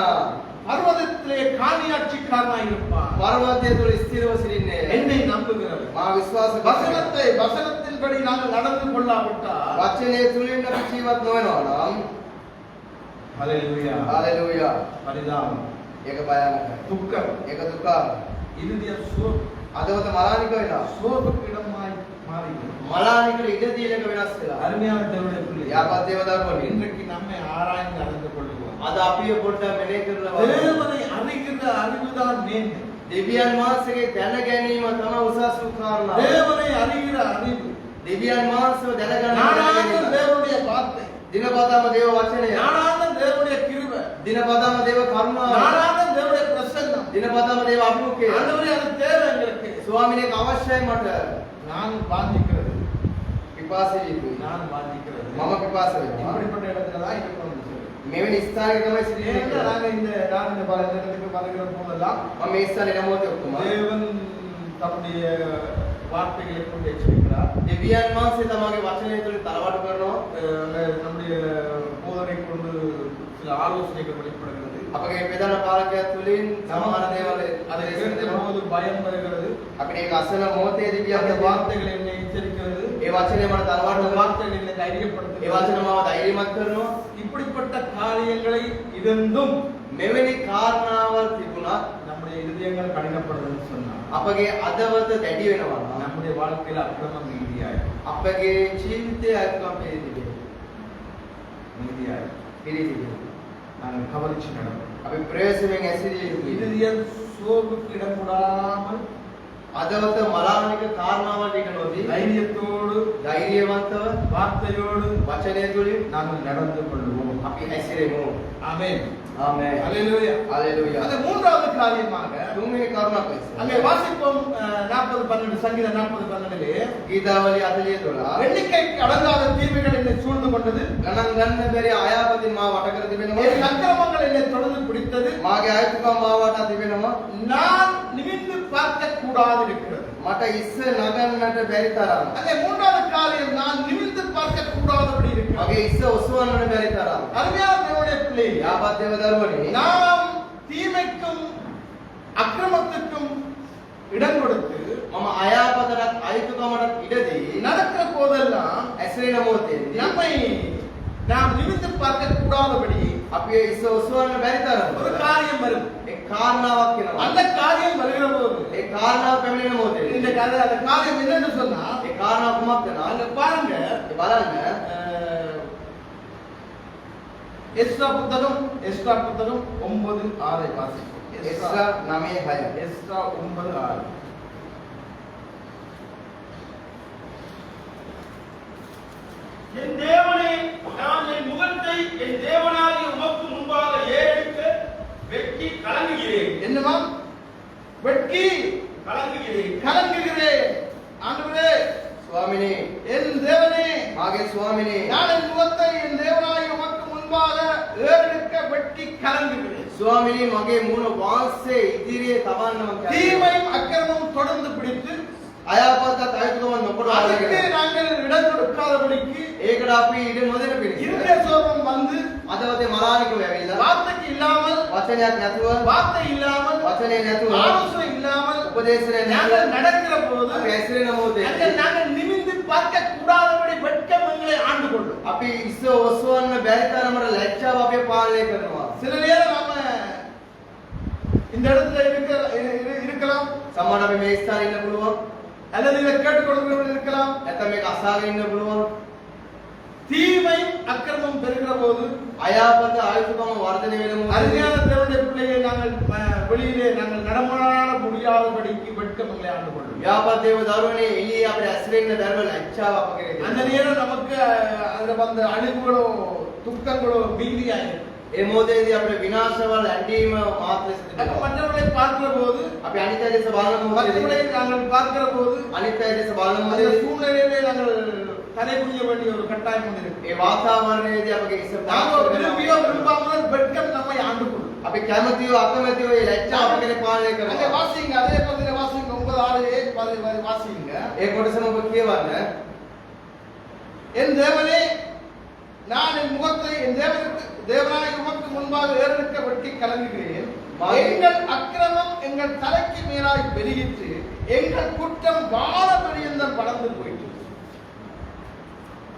பர்வதத்திலே காணியாட்சிக்காரனாய் இருப்பான். පර්වතය තුළ ස්ථිරව සිටින්නේ. என்னை நம்புகிறவன் මාව විශ්වාස කරන්න. வசனத்தின்படி நாங்கள் நடந்து கொள்ளாவிட்டால், වචනේ තුලින් අපි ජීවත් නොවෙනවා නම් ஹல்லேலூயா, හalleluya. பரிதாபம், ඒක භයානකයි. துக்கம், ඒක දුක. இறுதிய சோர்வு, අදවත මලානික වෙනවා. சோர்வுக்கு இடமாய் மாறிவிடும். මලානිකට ඉඩ දීලා එක වෙනස් වෙලා. அருமையான தேவனுடைய பிள்ளையே, යාපත් දේවදරුවනි. இன்றைக்கு நம்மை ஆராய்ந்து அறிந்து கொள்வோம். අද අපිව පොඩ්ඩක් මෙනෙහි කරලා බලමු. தேவனை அறிகிற அறிவுதான் மேன்மை. දෙවියන් වහන්සේගේ දැන ගැනීම තමයි උසස් කාරණා. தேவனை அறிகிற அறிவு, දෙවියන් වහන්සේව දැනගන්න ஞானான தேவனுடைய வார்த்தை, දිනපතාම දේව වචනය. ஞானான தேவனுடைய கிருபை, දිනපතාම දේව කරුණාව. ஞானான தேவனுடைய பிரசன்னம். දිනපතාම දේව අභිමුඛය. ஆண்டவரே, அது தேவை எங்களுக்கு. ස්වාමිනේ අවශ්‍යයි මට. நான் வாஞ்சிக்கிறது, පිපාසී වී. நான் வாஞ்சிக்கிறது. මම පිපාස වෙනවා. இப்படிப்பட்ட இடத்துல தான் இருக்கணும். මෙවැනி ස්ථානයක තමයි සිටින්නේ. ஏன்னா நான் இந்த பல இடத்துக்கு வருகிற போதெல்லாம் මම මේ ස්ථානේ නමෝද ඔක්කොම. தேவன் தம்முடைய வார்த்தைகளை கொண்டு எச்சரிக்கிறார். දෙවියන් වහන්සේ තමගේ වචනය තුළින් තරවටු කරනවා. நம்முடைய போதனை கொண்டு சில ஆலோசனைகள் வெளிப்படுகிறது. අපගේ ප්‍රධාන පාලකයා තුළින් සමහර දේවල් அதை දේශනා கேட்கிற දෙනවා. போது பயம் வருகிறது. අපිට ඒක අසන මොහොතේදී அந்த අපි வார்த்தைகள் என்னை எச்சரிக்கிறது. ඒ වචනේ මට அந்த තරවටු வார்த்தைகள் என்னை ඒ தைரியப்படுத்துகிறது. වචන මාව ධෛර්යමත් කරනවා. இப்படிப்பட்ட காரியங்களை இருந்தும் මෙවැනි කාරණාවල් තිබුණත් நம்முடைய இதயங்கள் கடினப்படுதுன்னு சொன்னா, අපගේ අදවත දැඩි වෙනවා නම් நம்முடைய வாழ்க்கையில அக்கிரமம் நீதியாயிரும். අපගේ ජීවිතය අයිතිකම් පිළිතිබේ. நீதியாயிரும். පිළිතිබේ. நாங்கள் கவனிச்சு நடப்போம். අපි ප්‍රවේශයෙන් ඇසිරිය යුතුයි. இறுதிய சோர்வுக்கு இடம் கொடாமல் අදවත මලානික කාරණාවල් ඊට නොදී தைரியத்தோடு ධෛර්යවන්තව வார்த்தையோடு වචනය තුළින් நாங்கள் நடந்து கொள்வோம். අපි ඇසිරෙමු. ஆமென். ආමේන්. ஹalleluya. හalleluya. அது மூன்றாவது காரியமாக තුන්වෙනි කරුණක් அங்கே ලෙස வாசிப்போம் 40:12 சங்கீதம் 40:12 ගීතාවලිය 40:12 எண்ணிக்கைக்கு அடங்காத தீமைகள் என்னை சூழ்ந்து கொண்டது, ගණන් ගන්න බැරි ආයාපතින් මාව වට කර තිබෙනවා. என் அக்கிரமங்கள் என்னை தொடர்ந்து பிடித்தது, මාගේ අයිතිකම් මාව වට තිබෙනවා. நான் நிமிர்ந்து பார்க்க கூடாது இருக்கிறது. මට ඉස්ස නගන්නට බැරි තරම්. அங்கே மூன்றாவது காரியம், நான் நிமிர்ந்து பார்க்க கூடாதபடி இருக்கிறது. මගේ ඉස්ස ඔසවන්නට බැරි තරම්. அருமையான தேவனுடைய பிள்ளையே, යාපත් දේවදරුවනි நாம் தீமைக்கும் அக்கிரமத்துக்கும் இடம் கொடுத்து මම අයාපතටත් අයිතිකමටත් ඉඩ දී நடக்கிற போதெல்லாம் ඇසිරෙන මොහොතේදී நம்மை நாம் நிமிர்ந்து பார்க்க கூடாதபடி අපි ඉස්ස ඔසවන්න බැරි තරම් ஒரு காரியம் வரும். ඒ කාරණාවක් වෙනවා. அந்த காரியம் வருகிற போது ඒ කාරණාව පැමිණෙන මොහොතේදී இந்த கதை, அந்த காரியம் என்னன்னு சொன்னா, ඒ කාරණාව කුමක්ද அங்க නා? பாருங்க, ඒ බලන්න எஸ்ரா புத்தகம் 9:6 வாசிப்போம். එස්රා 9:6 எஸ்ரா 9:6. என் தேவனே, நான் என் முகத்தை என் தேவனாகிய உமக்கு முன்பாக ஏறெடுக்க வெட்கி கலங்குகிறேன். என்னமா? வெட்கி கலங்குகிறேன். கலங்குகிறேன். ஆண்டவரே, ස්වාමිනේ என் தேவனே, මාගේ ස්වාමිනේ நான் என் முகத்தை என் தேவனாகிய உமக்கு முன்பாக ஏறெடுக்க வெட்கி கலங்குகிறேன். ස්වාමිනේ මගේ මුණ වාස්සේ ඉදිරියේ තබන්නම தீமையும் அக்கிரமும் தொடர்ந்து பிடித்து අයාපතත් අයිතිකම නොකොට அதுக்கு ආගෙන நாங்கள் இடம் கொடுக்காதபடிக்கு ඒකට අපි ඉඩ නොදෙන පිණිස இருதய சோபம் வந்து අදවතේ මලානිකව ඇවිල්ලා வார்த்தைக்கு இல்லாமல், වචනයක් නැතුව வார்த்தை இல்லாமல், වචනේ නැතුව ஆலோசனை இல்லாமல் උපදේශනයක් නැතුව நாங்கள் நடக்கிற போது අපි ඇසිරෙන මොහොතේ நாங்கள் நிமிர்ந்து பார்க்க கூடாதபடி வெட்கம் எங்களை ஆண்டு கொள்ளும். අපි ඉස්ස ඔසවන්න බැරි තරමට ලැජ්ජාව අපේ පාලනය කරනවා. சில நேரம் நாம இந்த இடத்துல இருக்கலாம், සමහර අපි මේ ස්ථානේ ඉන්න පුළුවන්. அல்லது இதை கேட்டுக்கொள்கிறவர்கள் இருக்கலாம். නැත්නම් මේක අසාගෙන ඉන්න පුළුවන්. தீமை அக்கிரமம் பெறுகிற போது අයාපත ආයුතුකම වර්ධනය වෙන මොහොතේ அருமையான தேவனுடைய பிள்ளையை நாங்கள் வெளியிலே நாங்கள் நடமாட முடியாதபடிக்கு வெட்கம் எங்களை ஆண்டு கொள்ளும். යාපත් දේව දරුවනේ එළියේ අපිට ඇසිරෙන්න බැරුව ලැජ්ජාව අප කෙරේ அந்த நேரம் நமக்கு அதுல வந்த அழிவுகளோ துக்கங்களோ மீதியாயிருக்கு. ඒ මොහොතේදී අපේ විනාශවල ඇඬීම මාත්‍රේ සිදු அப்ப වෙනවා. மற்றவர்களை பார்க்கிற போது, අපි අනිත් අය දෙස බලන මොහොතේදී மற்றவர்களை நாங்கள் பார்க்கிற போது අනිත් අය දෙස බලන அந்த මොහොතේදී சூழ்நிலையிலே நாங்கள் தலை குனிய வேண்டிய ஒரு கட்டாயம் ஒன்று இருக்கு. ඒ වාතාවරණයේදී අපගේ ඉස්ස நாங்கள் விரும்பியோ விரும்பாமலோ வெட்கம் நம்மை ஆண்டு கொள்ளும். අපි කැමතිව අකමැතිව ඒ ලැජ්ජාව අප කෙරේ පාලනය அங்கே කරනවා. வாசிங்க, அதே பகுதியில வாசிங்க, 9:6 வாசிங்க. ඒ කොටසම ඔබ කියවන්න. என் தேவனே, நான் என் முகத்தை என் தேவனாய் உமக்கு முன்பாக ஏறெடுக்க வெட்டி கலங்குகிறேன். எங்கள் அக்கிரமம் எங்கள் தலைக்கு மேலாய் பெருகிற்று, எங்கள் குற்றம் வான பரியந்தம் வளர்ந்து போயிற்று.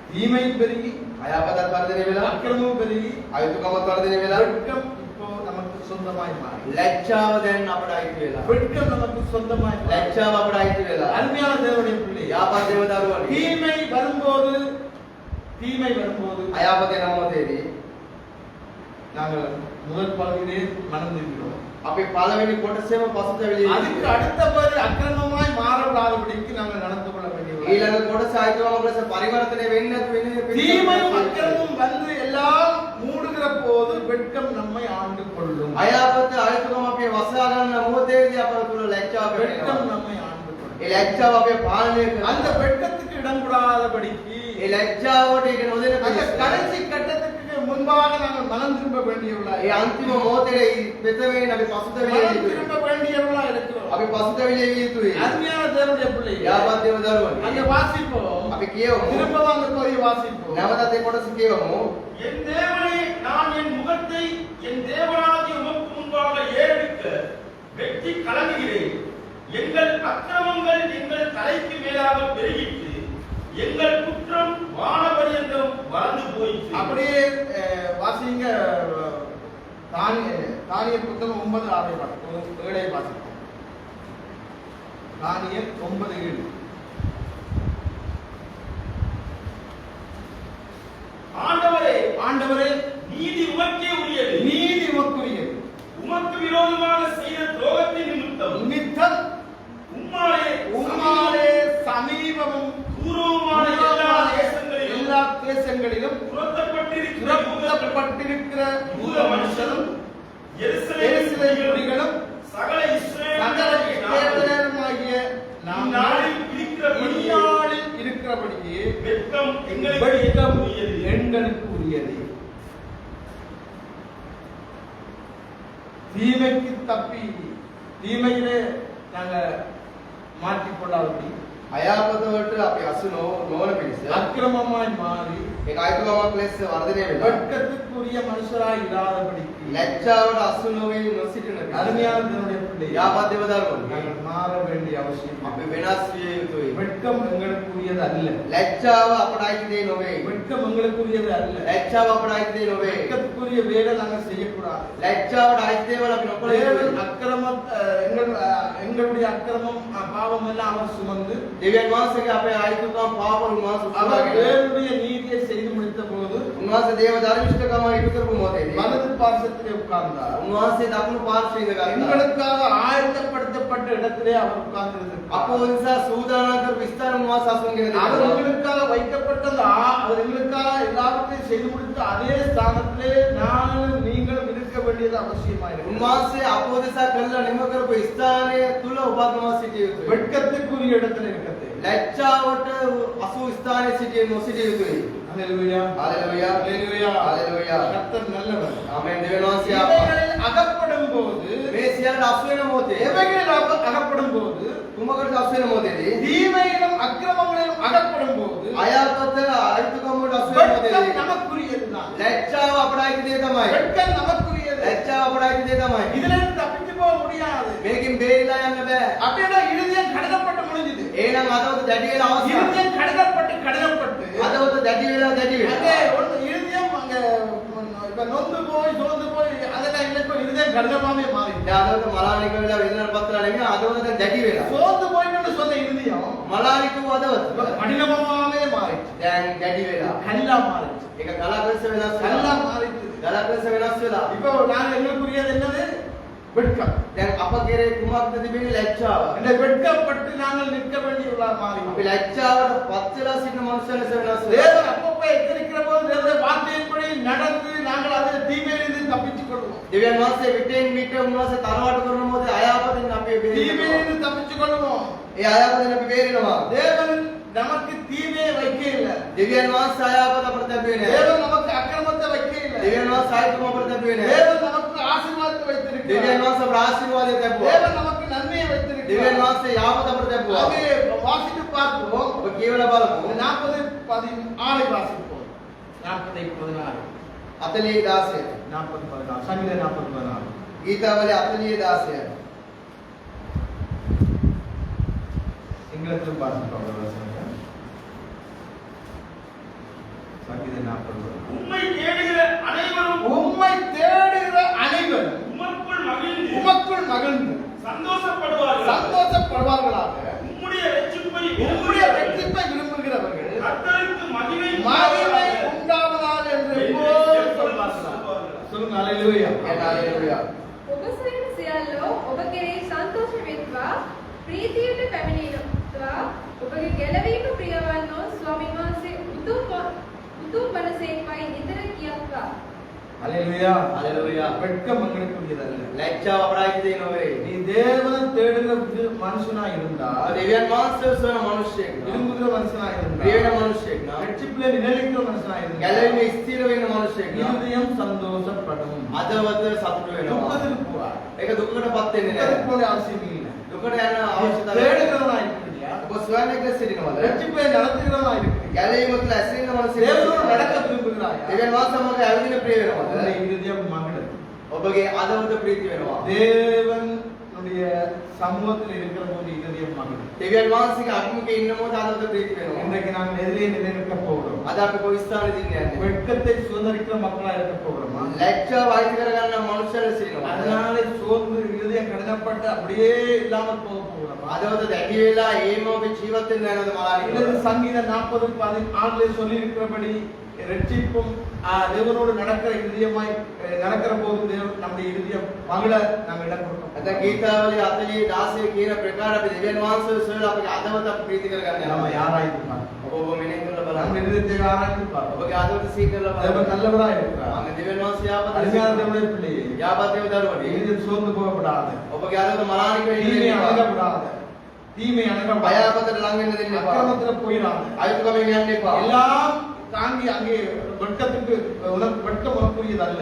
தீமை பெருகி, අයහපතත් වර්ධනය වෙලා, அக்கிரமம் பெருகி, අයුතුකමත් වර්ධනය වෙලා, வெட்கம் இப்போ நமக்கு சொந்தமாய் மாறி. ලැජ්ජාව දැන් අපට අයිති වෙලා. வெட்கம் நமக்கு சொந்தமாய் மாறி. ලැජ්ජාව අපට අයිති වෙලා. அருமையான தேவனுடைய பிள்ளை, යාපත් දේව දරුවනි. தீமை வரும்போது අයහපත එන මොහොතේදී நாங்கள் முதல் பகுதியிலே மனம் திரும்பினோம். අපි පළවෙනි කොටසේම පසුතැවිලි. அதுக்கு அடுத்த பகுதி அக்கிரமமாய் மாறவிடாதபடிக்கு நாங்கள் நடந்து கொள்ள வேண்டியது. ඊළඟ කොටස ආයතනවල ලෙස පරිවර්තනය වෙන්නේ නැතු වෙන්නේ. தீமையும் அக்கிரமும் வந்து எல்லாம் மூடுகிற போது வெட்கம் நம்மை ஆண்டு கொள்ளும். අයහපත අයුතුකම අපි වසා ගන්න මොහොතේදී අප තුළ ලැජ්ජාව வெட்கம் වෙනවා. நம்மை ஆண்டு கொள்ளும். ඒ ලැජ්ජාව අපි පාලනය அந்த කරනවා. வெட்கத்துக்கு இடம் கூடாதபடிக்கு ඒ ලැජ්ජාවට ඒක නොදෙන அந்த පිණිස கடைசி கட்டத்துக்கு முன்பாக நாங்கள் மனம் திரும்ப வேண்டியவர்களா ඒ අන්තිම මොහොතේ මෙතෙමෙන් අපි පසුතැවිලි மனம் යුතුයි. திரும்ப வேண்டியவர்களா இருக்கிறோம். අපි පසුතැවිලි යුතුයි. அருமையான தேவனுடைய பிள்ளை, යාපත් දේව දරුවනි. அங்க வாசிப்போம். අපි කියවමු. திரும்பவும் அந்த பகுதியை வாசிப்போம். නැවතත් ඒ කොටස කියවමු. என் தேவனே, நான் என் முகத்தை என் தேவனாகிய உமக்கு முன்பாக ஏறெடுக்க வெட்டி கலங்குகிறேன். எங்கள் அக்கிரமங்கள் எங்கள் தலைக்கு மேலாக பெருகிற்று, எங்கள் குற்றம் வானபரியந்தம் வளர்ந்து போயிற்று. அப்படியே வாசிங்க. தானியேல் புத்தகம் 9:6 வாசிப்போம். தானியேல் 9:7. ஆண்டவரே, நீதி உமக்கே உரியது. நீதி உமக்குரியது. உமக்கு விரோதமாக செய்த துரோகத்தின் நிமித்தம் உம்மாலே சமீபமும் தூரமான எல்லா தேசங்களிலும் துரத்தப்பட்டிருக்கிற யூத மனுஷரும் எருசலேம் குடிகளும் சகல இஸ்ரவேலருமாகிய நாம் நாளில் இருக்கிறபடியே வெட்கம் எங்களுக்கு உரியது. தீமைக்கு தப்பி தீமையிலே நாங்கள் மாற்றிக்கொள்ளாதபடி අයහපත වලට අපි අසු නොවන පිණිස அக்கிரமமாய் மாறி ඒක අයිතුකමක් ලෙස වර්ධනය වෙලා வெட்கத்துக்குரிய மனுஷராய் இராதபடிக்கு ලැජ්ජාවට අසු නොවේ නොසිටින පිණිස அருமையான தேவனுடைய பிள்ளை, යාපත් දේව දරුවනි. நாங்கள் மாற வேண்டிய அவசியம். අපි වෙනස් විය යුතුයි. வெட்கம் எங்களுக்குரியது அல்ல. ලැජ්ජාව අපට අයිති දේ නොවේ. வெட்கம் எங்களுக்குரியது அல்ல. ලැජ්ජාව අපට අයිති දේ නොවේ. வெட்கத்துக்குரிய வேலை நாங்கள் செய்யக்கூடாது. ලැජ්ජාවට අයිති දේවල් අපි නොකළ தேவன் යුතුයි. எங்களுடைய அக்கிரமம் பாவம் எல்லாம் அவர் சுமந்து දෙවියන් වහන්සේගේ අපේ අයිතුකම් පාප උන්වහන්සේ அவர் උත්සාහගෙන தேவனுடைய நீதியை செய்து முடித்த போது උන්වහන්සේ දේව ධර්මිෂ්ඨකම ඉටු කරපු මොහොතේදී வலது பார்சத்திலே உட்கார்ந்தார். උන්වහන්සේ දකුණු පාර්ශ්වයේ ඉඳ ගත්තා. எங்களுக்காக ஆயத்தப்படுத்தப்பட்ட இடத்திலே அவர் உட்கார்ந்திருந்தார். අපෝ නිසා සූදානම් කරපු ස්ථාන උන්වහන්සේ අසුන්ගෙන அவர் දෙනවා. எங்களுக்காக வைக்கப்பட்ட அவர் எங்களுக்காக எல்லாவற்றையும் செய்து முடித்த அதே ஸ்தானத்திலே நானும் நீங்களும் இருக்க வேண்டியது அவசியமாயிருக்கு. උන්වහන්සේ අපෝ දෙසා කළා නිම කරපු ස්ථානය තුල ඔබත් මම සිටිය යුතුයි. வெட்கத்துக்குரிய இடத்துல இருக்கிறது. ලැජ්ජාවට අසු ස්ථානයේ සිටිය නොසිටිය යුතුයි. ஹalleluya, හalleluya, ஹalleluya, හalleluya. கர்த்தர் நல்லவர். ආමෙන්. දෙවියන් වහන්සේ இவைகளில் அகப்படும் போது මේ සියල්ල අසු වෙන මොහොතේ எவைகளில் அகப்படும் போது කුමකට අසු වෙන මොහොතේදී தீமையிலும் அக்கிரமங்களிலும் அகப்படும் போது අයහපත අයිතුකම වලට අසු වෙන வெட்கம் මොහොතේදී நமக்குரியதுதான். ලැජ්ජාව අපට අයිති දේ තමයි. வெட்கம் நமக்குரியது. ලැජ්ජාව අපට අයිති දේ තමයි. இதுல இருந்து தப்பிச்சு போக முடியாது. මේකෙන් බේරිලා යන්න බෑ. அப்படின்னா இருதயம் கடினப்பட்டு முடிஞ்சது. එහෙනම් අදවත දැඩි වෙලා අවශ්‍යයි. இருதயம் கடினப்பட்டு අදවත දැඩි වෙලා அங்கே ஒரு இருதயம் அங்க இப்ப நொந்து போய் சோர்ந்து போய் அதெல்லாம் இல்லை. இப்ப இருதயம் கடினமாவே மாறிடுச்சு. අදවත මලානික වෙලා වේදනාවට පත් වෙලා නෙමෙයි අදවත දැන් දැඩි වෙලා. சோர்ந்து போயிட்டு சொன்ன இருதயம் මලානික වූ අදවත இப்ப கடினமாவே மாறிடுச்சு. දැන් දැඩි වෙලා. கல்லா மாறிடுச்சு. ඒක ගලක් ලෙස වෙනස් கல்லா වෙලා. மாறிடுச்சு. ගලක් ලෙස වෙනස් වෙලා. இப்போ நாங்க எங்களுக்குரியது என்னது? வெட்கம். දැන් අප කෙරේ කුමක්ද තිබෙන්නේ? ලැජ්ජාව. இந்த வெட்கப்பட்டு நாங்கள் நிற்க வேண்டியுள்ள மாறி අපි ලැජ්ජාවට පත් වෙලා සිටින මනුෂ්‍යයන් ලෙස වෙනස් වෙනවා. தேவன் அப்பப்போ எச்சரிக்கிற போது தேவனுடைய வார்த்தையின்படி நடந்து நாங்கள் அதில் தீமையிலிருந்து தப்பித்துக் கொள்வோம். දෙවියන් වහන්සේ විටෙන් විට උන්වහන්සේ තරවටු කරන මොහොතේ අයාපතෙන් අපි බේරෙනවා. தீமையிலிருந்து தப்பித்துக் கொள்வோம். ඒ අයාපතෙන් අපි බේරෙනවා. தேவன் நமக்கு தீமையை வைக்க இல்லை. දෙවියන් වහන්සේ අයාපත අපට ලැබෙන්නේ නැහැ. தேவன் நமக்கு அக்கிரமத்தை வைக்க இல்லை. දෙවියන් වහන්සේ ආයතම අපට ලැබෙන්නේ නැහැ. தேவன் நமக்கு ஆசீர்வாதத்தை வைத்திருக்கிறார். දෙවියන් වහන්සේ අපට ආශිර්වාදය ලැබුවා. தேவன் நமக்கு நன்மையை வைத்திருக்கிறார். දෙවියන් වහන්සේ යාපත අපට ලැබුවා. ஆகவே வாசித்து பார்ப்போம். ඔබ කියවලා බලමු. 40:16 வாசிப்போம். 40:16. 40:16. 40:16. சங்கீத 40:16. ගීතාවලිය 40:16. சிங்களத்தில் வாசிப்போம். சங்கீத 40:16. உம்மை தேடுகிற அனைவரும் உம்மை தேடுகிற அனைவரும் உமக்குள் மகிழ்ந்து உமக்குள் மகிழ்ந்து சந்தோஷப்படுவார்கள். சந்தோஷப்படுவார்களாக. உம்முடைய ரட்சிப்பை உம்முடைய ரட்சிப்பை விரும்புகிறவர்கள் கர்த்தருக்கு மகிமை மகிமை உண்டாவதாக என்று எப்போதும் சொல்வார்களாக. சொல்லுங்க அல்லேலூயா. හalleluya. ඔබ සොයන සියල්ලෝ ඔබ කෙරෙහි සන්තෝෂ වෙත්වා ප්‍රීතියට පැමිණෙනවා ඔබගේ ගැලවීම ප්‍රිය වන්නෝ ස්වාමීන් වහන්සේ උතුම් වනසේක්වයි නිතර කියත්වා. அல்லேலூயா. ஹalleluya. வெட்கம் எங்களுக்குரியதல்ல. ලැජ්ජාව අපරාධ දෙ නොවේ. நீ தேவனை தேடுகிற மனுஷனா இருந்தா, දෙවියන් වහන්සේ සොයන මිනිසෙක් නම් விரும்புகிற மனுஷனா இருந்தா, ප්‍රිය වෙන මිනිසෙක් නම් ரட்சிப்பிலே நிலைக்கிற மனுஷனா இருந்தா, ගැලවීමේ ස්ථිර වෙන මිනිසෙක් නම් இருதயம் சந்தோஷப்படும். අදවත සතුට වෙනවා. துக்கத்துக்கு போவா. ඒක දුකකටපත් වෙන්නේ துக்கத்துக்கு නැහැ. போக அவசியம் இல்லை. දුකට යන අවශ්‍යතාවය தேடுகிறவனா இருக்கிறியா? ඔබ සොයන්නේ සිටිනවද? ரட்சிப்பை நடத்துகிறவனா இருக்கிறியா? ගැලවීම තුළ ඇසිරෙන මිනිසෙක් தேவனோடு நடக்க விரும்புகிறாயா? දෙවියන් වහන්සේ සමග ඇවිදින ප්‍රිය වෙනවද? உன்னுடைய இருதயம் மகிழும். ඔබගේ අදවත ප්‍රීති වෙනවා. தேவனுடைய சமூகத்தில் இருக்கிற போது இருதயம் மகிழும். දෙවියන් වහන්සේගේ අභිමුඛයේ ඉන්න මොහොත අදවත ප්‍රීති වෙනවා. இன்றைக்கு நாம் எதிலே நிலைநிற்க போகிறோம்? අද අපි කොයි ස්ථානෙද ඉන්නේ? வெட்கத்தை சுதந்திரிக்கிற மக்களா இருக்க போகிறோமா? ලැජ්ජාව අයිති කරගන්න මනුෂ්‍යයන් සිටිනවා. அதனால சோர்ந்து இருதயம் கடினப்பட்டு அப்படியே இல்லாமல் போக போகிறோமா? අදවත දැඩි වෙලා ඒම ඔබ ජීවත් වෙන්න යනවද මලාලි? இல்லது சங்கீத 40:16 சொல்லி இருக்கிறபடி ரட்சிப்பும் தேவனோடு நடக்கிற இருதயமாய் நடக்கிற போது நம்முடைய இருதயம் மகிழ நாம் இடம் கொடுக்கிறோம். නැත්නම් ගීතාවලිය 40:16 කියන ප්‍රකාර අපි දෙවියන් වහන්සේ සොයලා අපේ අදවත අපි ප්‍රීති කරගන්න நம்ம යනවා. யாராய்ந்து பார்ப்போம். ඔබ ඔබ මෙනෙහි කරලා நம்ம බලන්න. இருதயத்தை ஆராய்ந்து பார்ப்போம். ඔබගේ අදවත සීකරලා தேவன் බලන්න. நல்லவராய் இருக்கிறார். අන්න දෙවියන් වහන්සේ යාපත அருமையான தேவனுடைய பிள்ளையே, යාපත දේව දරුවනේ. இருதயம் சோர்ந்து போகப்படாது. ඔබගේ අදවත මලානික தீமை වෙන්නේ அணுகப்படாது. தீமை அணுகப்படாது. අයාපතට ලං වෙන්න දෙන්න එපා. அக்கிரமத்துல போயிடாது. අයුතුකමෙන් යන්න එපා. எல்லாம் தாங்கி அங்கே வெட்கத்துக்கு வெட்கம் உனக்குரியது அல்ல.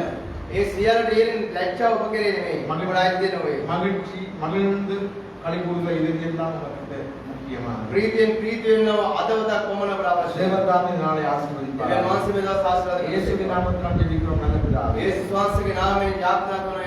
ඒ සියල්ලට ඊරින් ලැජ්ජාව ඔබ කෙරේ නෙමෙයි. මගේ ආයතන නෙවෙයි. மகிழ்ச்சி மகிழ்ந்து களி கூறுகிற இருதயம் தான் நமக்கு முக்கியமானது. ප්‍රීතියෙන් ප්‍රීති වෙනව අදවතක් කොමන අපට අවශ්‍යයි. தேவதாமே நாளை දෙවියන් ஆசீர்வதிப்பார். වහන්සේ මේ දවස් ආශිර්වාද இயேசுவின் நாமத்தில் ஜெபிக்கிறோம் நல்ல பிதாவே. යේසුස් වහන්සේගේ නාමයෙන් යාඥා කරන